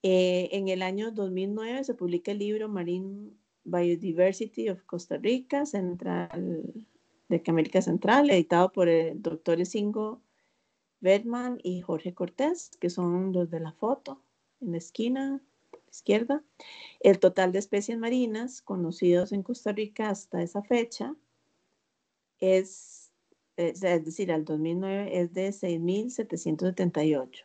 En el año 2009 se publica el libro Marine Biodiversity of Costa Rica, de América Central, editado por el doctor Singo Bergman y Jorge Cortés, que son los de la foto en la esquina izquierda. El total de especies marinas conocidos en Costa Rica hasta esa fecha es decir, al 2009 es de 6.778.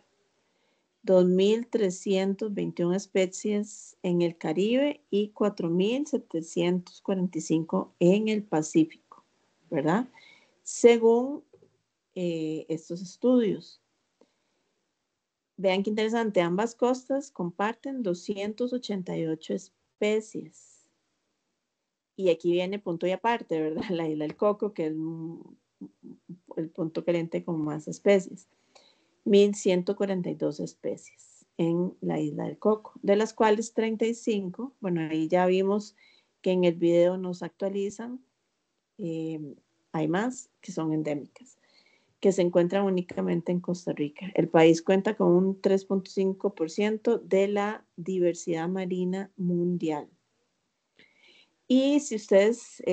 2.321 especies en el Caribe y 4.745 en el Pacífico, ¿verdad? Según estos estudios. Vean qué interesante, ambas costas comparten 288 especies. Y aquí viene punto y aparte, ¿verdad? La isla del Coco, que es el punto caliente con más especies. 1.142 especies en la isla del Coco, de las cuales 35, bueno, ahí ya vimos que en el video nos actualizan, hay más que son endémicas, que se encuentran únicamente en Costa Rica. El país cuenta con un 3.5% de la diversidad marina mundial. Y si ustedes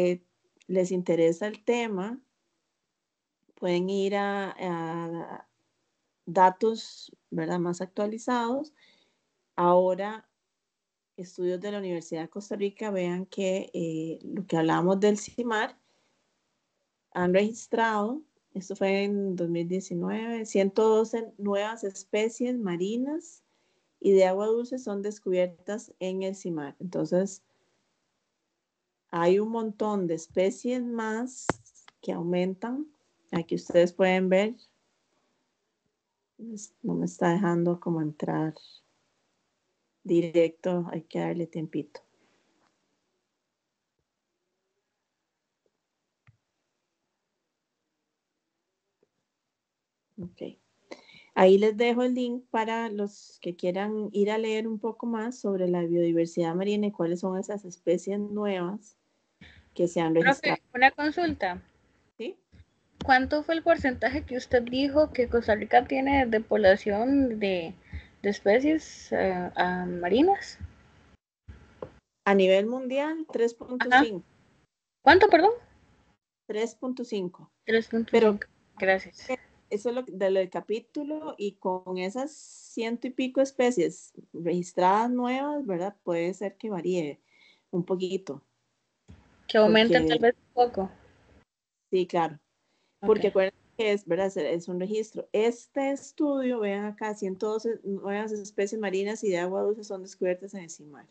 les interesa el tema, pueden ir a datos, ¿verdad?, más actualizados. Ahora, estudios de la Universidad de Costa Rica, vean que lo que hablamos del CIMAR, han registrado, esto fue en 2019, 112 nuevas especies marinas y de agua dulce son descubiertas en el CIMAR. Entonces, hay un montón de especies más que aumentan. Aquí ustedes pueden ver. No me está dejando como entrar directo, hay que darle tiempito. Ok. Ahí les dejo el link para los que quieran ir a leer un poco más sobre la biodiversidad marina y cuáles son esas especies nuevas que se han registrado. Profe, una consulta. ¿Sí? ¿Cuánto fue el porcentaje que usted dijo que Costa Rica tiene de población de especies marinas? A nivel mundial, 3.5. ¿Cuánto, perdón? 3.5. 3.5. Pero gracias. Eso es lo del capítulo, y con esas 100 y pico especies registradas nuevas, ¿verdad? Puede ser que varíe un poquito. Que aumenten tal vez un poco. Sí, claro. Porque acuérdense que es, ¿verdad? Es un registro. Este estudio, vean acá, 112 nuevas especies marinas y de agua dulce son descubiertas en el CIMAR,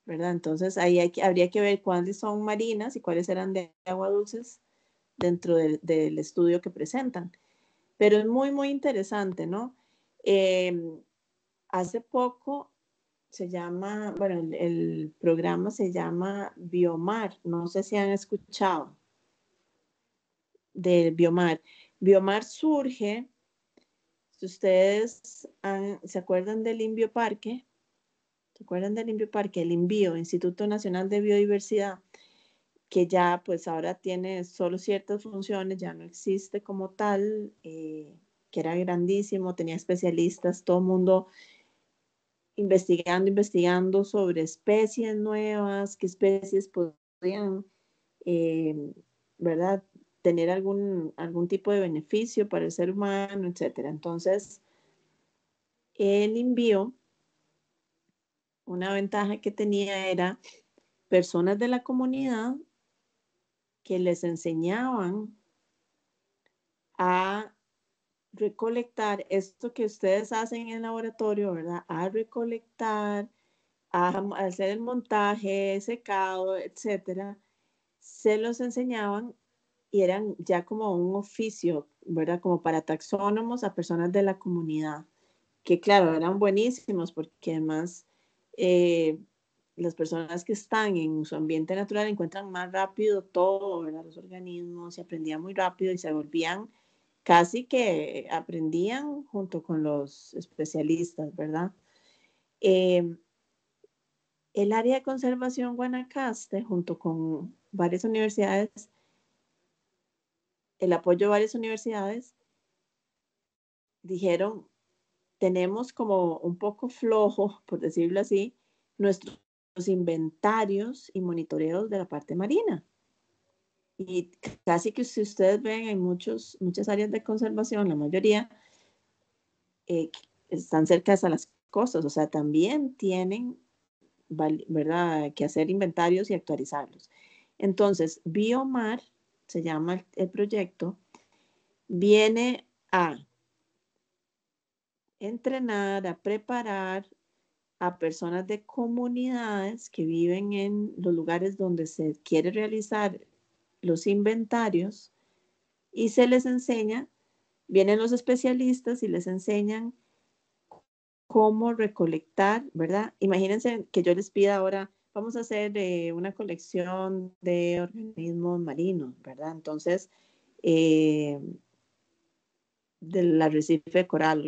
¿verdad? Entonces ahí habría que ver cuáles son marinas y cuáles eran de agua dulces dentro del estudio que presentan. Pero es muy, muy interesante, ¿no? Hace poco se llama, bueno, el programa se llama Biomar. No sé si han escuchado del Biomar. Biomar surge, si ustedes se acuerdan del INBio Parque, ¿se acuerdan del INBio Parque? El INBio, Instituto Nacional de Biodiversidad, que ya pues ahora tiene solo ciertas funciones, ya no existe como tal, que era grandísimo, tenía especialistas, todo el mundo investigando sobre especies nuevas, qué especies podrían, ¿verdad?, tener algún tipo de beneficio para el ser humano, etcétera. Entonces, el INBio, una ventaja que tenía era personas de la comunidad que les enseñaban a recolectar esto que ustedes hacen en el laboratorio, ¿verdad? A recolectar, a hacer el montaje, secado, etcétera. Se los enseñaban y eran ya como un oficio, ¿verdad? Como para taxónomos a personas de la comunidad, que claro, eran buenísimos porque además las personas que están en su ambiente natural encuentran más rápido todo, ¿verdad? Los organismos, se aprendían muy rápido y se volvían casi que aprendían junto con los especialistas, ¿verdad? El área de conservación Guanacaste, junto con varias universidades, el apoyo de varias universidades, dijeron, tenemos como un poco flojo, por decirlo así, nuestros inventarios y monitoreos de la parte marina. Y casi que si ustedes ven en muchas áreas de conservación, la mayoría están cerca de las costas, o sea, también tienen, ¿verdad?, que hacer inventarios y actualizarlos. Entonces, Biomar, se llama el proyecto, viene a entrenar, a preparar a personas de comunidades que viven en los lugares donde se quiere realizar los inventarios y se les enseña, vienen los especialistas y les enseñan cómo recolectar, ¿verdad? Imagínense que yo les pida ahora, vamos a hacer una colección de organismos marinos, ¿verdad? Entonces, del arrecife de coral,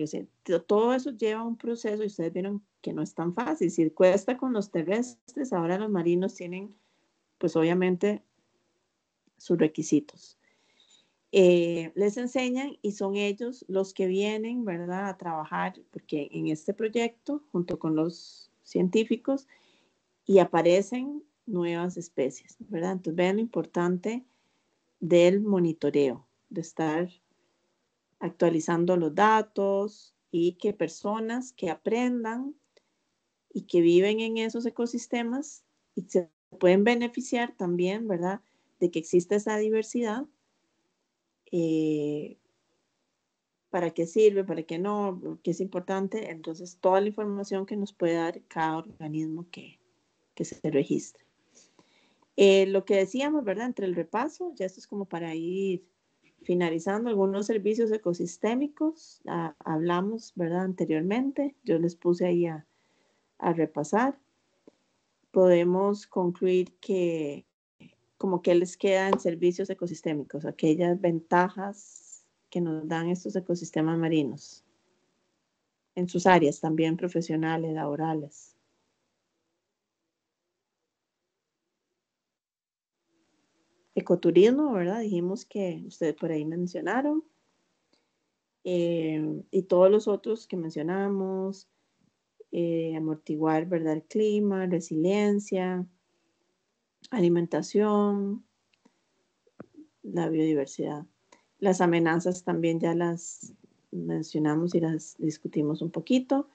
todo eso lleva un proceso y ustedes vieron que no es tan fácil. Si cuesta con los terrestres, ahora los marinos tienen, pues obviamente, sus requisitos. Les enseñan y son ellos los que vienen, ¿verdad?, a trabajar, porque en este proyecto, junto con los científicos, y aparecen nuevas especies, ¿verdad? Entonces vean lo importante del monitoreo, de estar actualizando los datos y que personas que aprendan y que viven en esos ecosistemas y se pueden beneficiar también, ¿verdad?, de que existe esa diversidad. ¿Para qué sirve? ¿Para qué no? ¿Qué es importante? Entonces, toda la información que nos puede dar cada organismo que se registre. Lo que decíamos, ¿verdad?, entre el repaso, ya esto es como para ir finalizando, algunos servicios ecosistémicos, hablamos, ¿verdad?, anteriormente, yo les puse ahí a repasar. Podemos concluir que como que les quedan servicios ecosistémicos, aquellas ventajas que nos dan estos ecosistemas marinos en sus áreas también profesionales, laborales. Ecoturismo, ¿verdad? Dijimos que ustedes por ahí mencionaron. Y todos los otros que mencionamos, amortiguar, ¿verdad?, el clima, resiliencia, alimentación, la biodiversidad. Las amenazas también ya las mencionamos y las discutimos un poquito.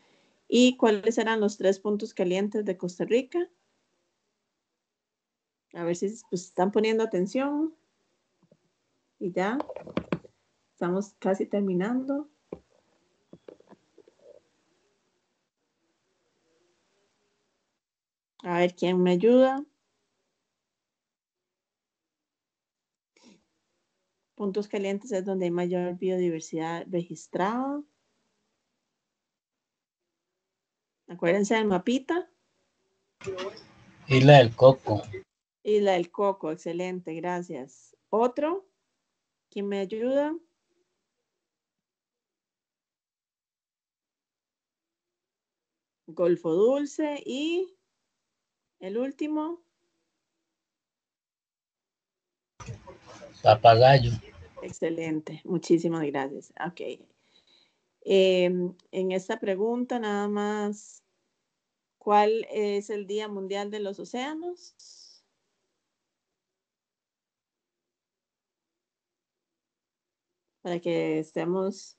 ¿Y cuáles eran los 3 puntos calientes de Costa Rica? A ver si pues, están poniendo atención. Y ya estamos casi terminando. A ver quién me ayuda. Puntos calientes es donde hay mayor biodiversidad registrada. Acuérdense del mapita. Isla del Coco. Isla del Coco, excelente, gracias. ¿Otro? ¿Quién me ayuda? Golfo Dulce y el último. Papagayo. Excelente, muchísimas gracias. Ok. En esta pregunta nada más, ¿cuál es el Día Mundial de los Océanos? Para que estemos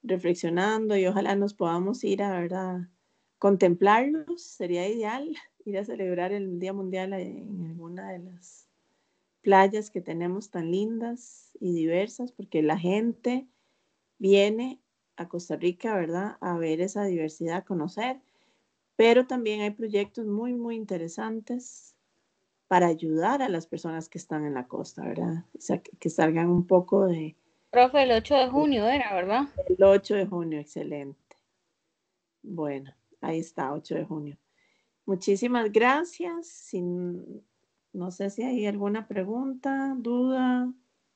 reflexionando y ojalá nos podamos ir a, ¿verdad?, contemplarlos. Sería ideal ir a celebrar el Día Mundial en alguna de las playas que tenemos tan lindas y diversas, porque la gente viene a Costa Rica, ¿verdad?, a ver esa diversidad, a conocer, pero también hay proyectos muy, muy interesantes para ayudar a las personas que están en la costa, ¿verdad? O sea, que salgan un poco de... Profe, el 8 de junio era, ¿verdad? El 8 de junio, excelente. Bueno, ahí está, 8 de junio. muchísimas gracias. No sé si hay alguna pregunta, duda,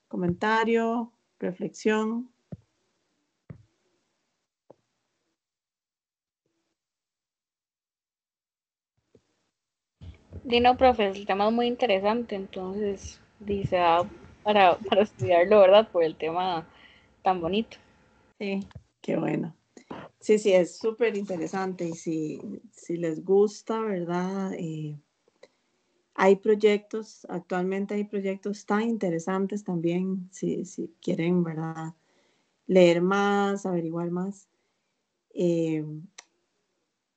comentario, reflexión. Dino, profe, el tema es muy interesante, entonces dice para estudiarlo, ¿verdad? Por el tema tan bonito. Sí, qué bueno. Sí, es súper interesante y si les gusta, ¿verdad? Hay proyectos, actualmente hay proyectos tan interesantes también, si quieren, ¿verdad? Leer más, averiguar más,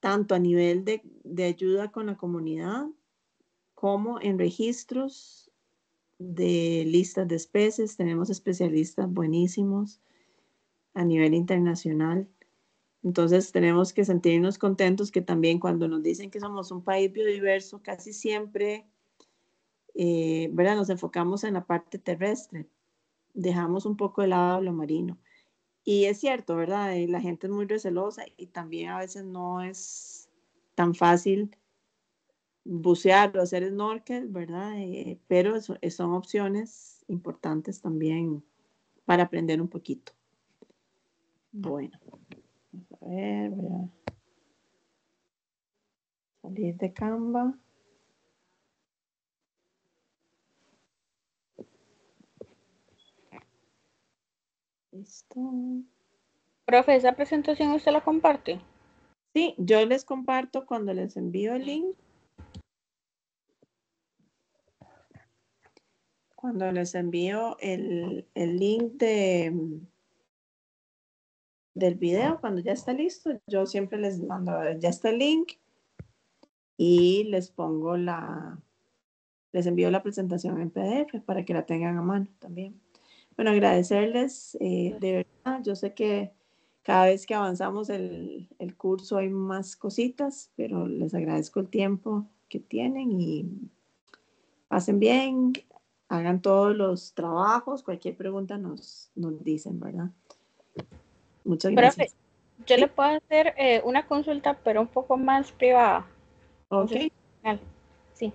tanto a nivel de ayuda con la comunidad como en registros de listas de especies. Tenemos especialistas buenísimos a nivel internacional. Entonces tenemos que sentirnos contentos que también cuando nos dicen que somos un país biodiverso, casi siempre, ¿verdad? Nos enfocamos en la parte terrestre, dejamos un poco de lado lo marino. Y es cierto, ¿verdad? La gente es muy recelosa y también a veces no es tan fácil bucear o hacer snorkel, ¿verdad? Pero son opciones importantes también para aprender un poquito. Bueno, vamos a ver, voy a salir de Canva. Listo. Profe, ¿esa presentación usted la comparte? Sí, yo les comparto cuando les envío el link. Cuando les envío el link del video, cuando ya está listo, yo siempre les mando, ya está el link y les envío la presentación en PDF para que la tengan a mano también. Bueno, agradecerles de verdad. Yo sé que cada vez que avanzamos el curso hay más cositas, pero les agradezco el tiempo que tienen y pasen bien, hagan todos los trabajos, cualquier pregunta nos dicen, ¿verdad? Muchas gracias. Profe, yo ¿Sí? le puedo hacer una consulta, pero un poco más privada. Ok. Sí.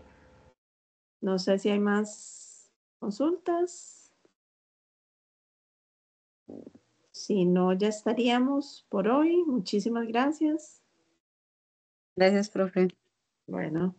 No sé si hay más consultas. Si no, ya estaríamos por hoy. Muchísimas gracias. Gracias, profe. Bueno.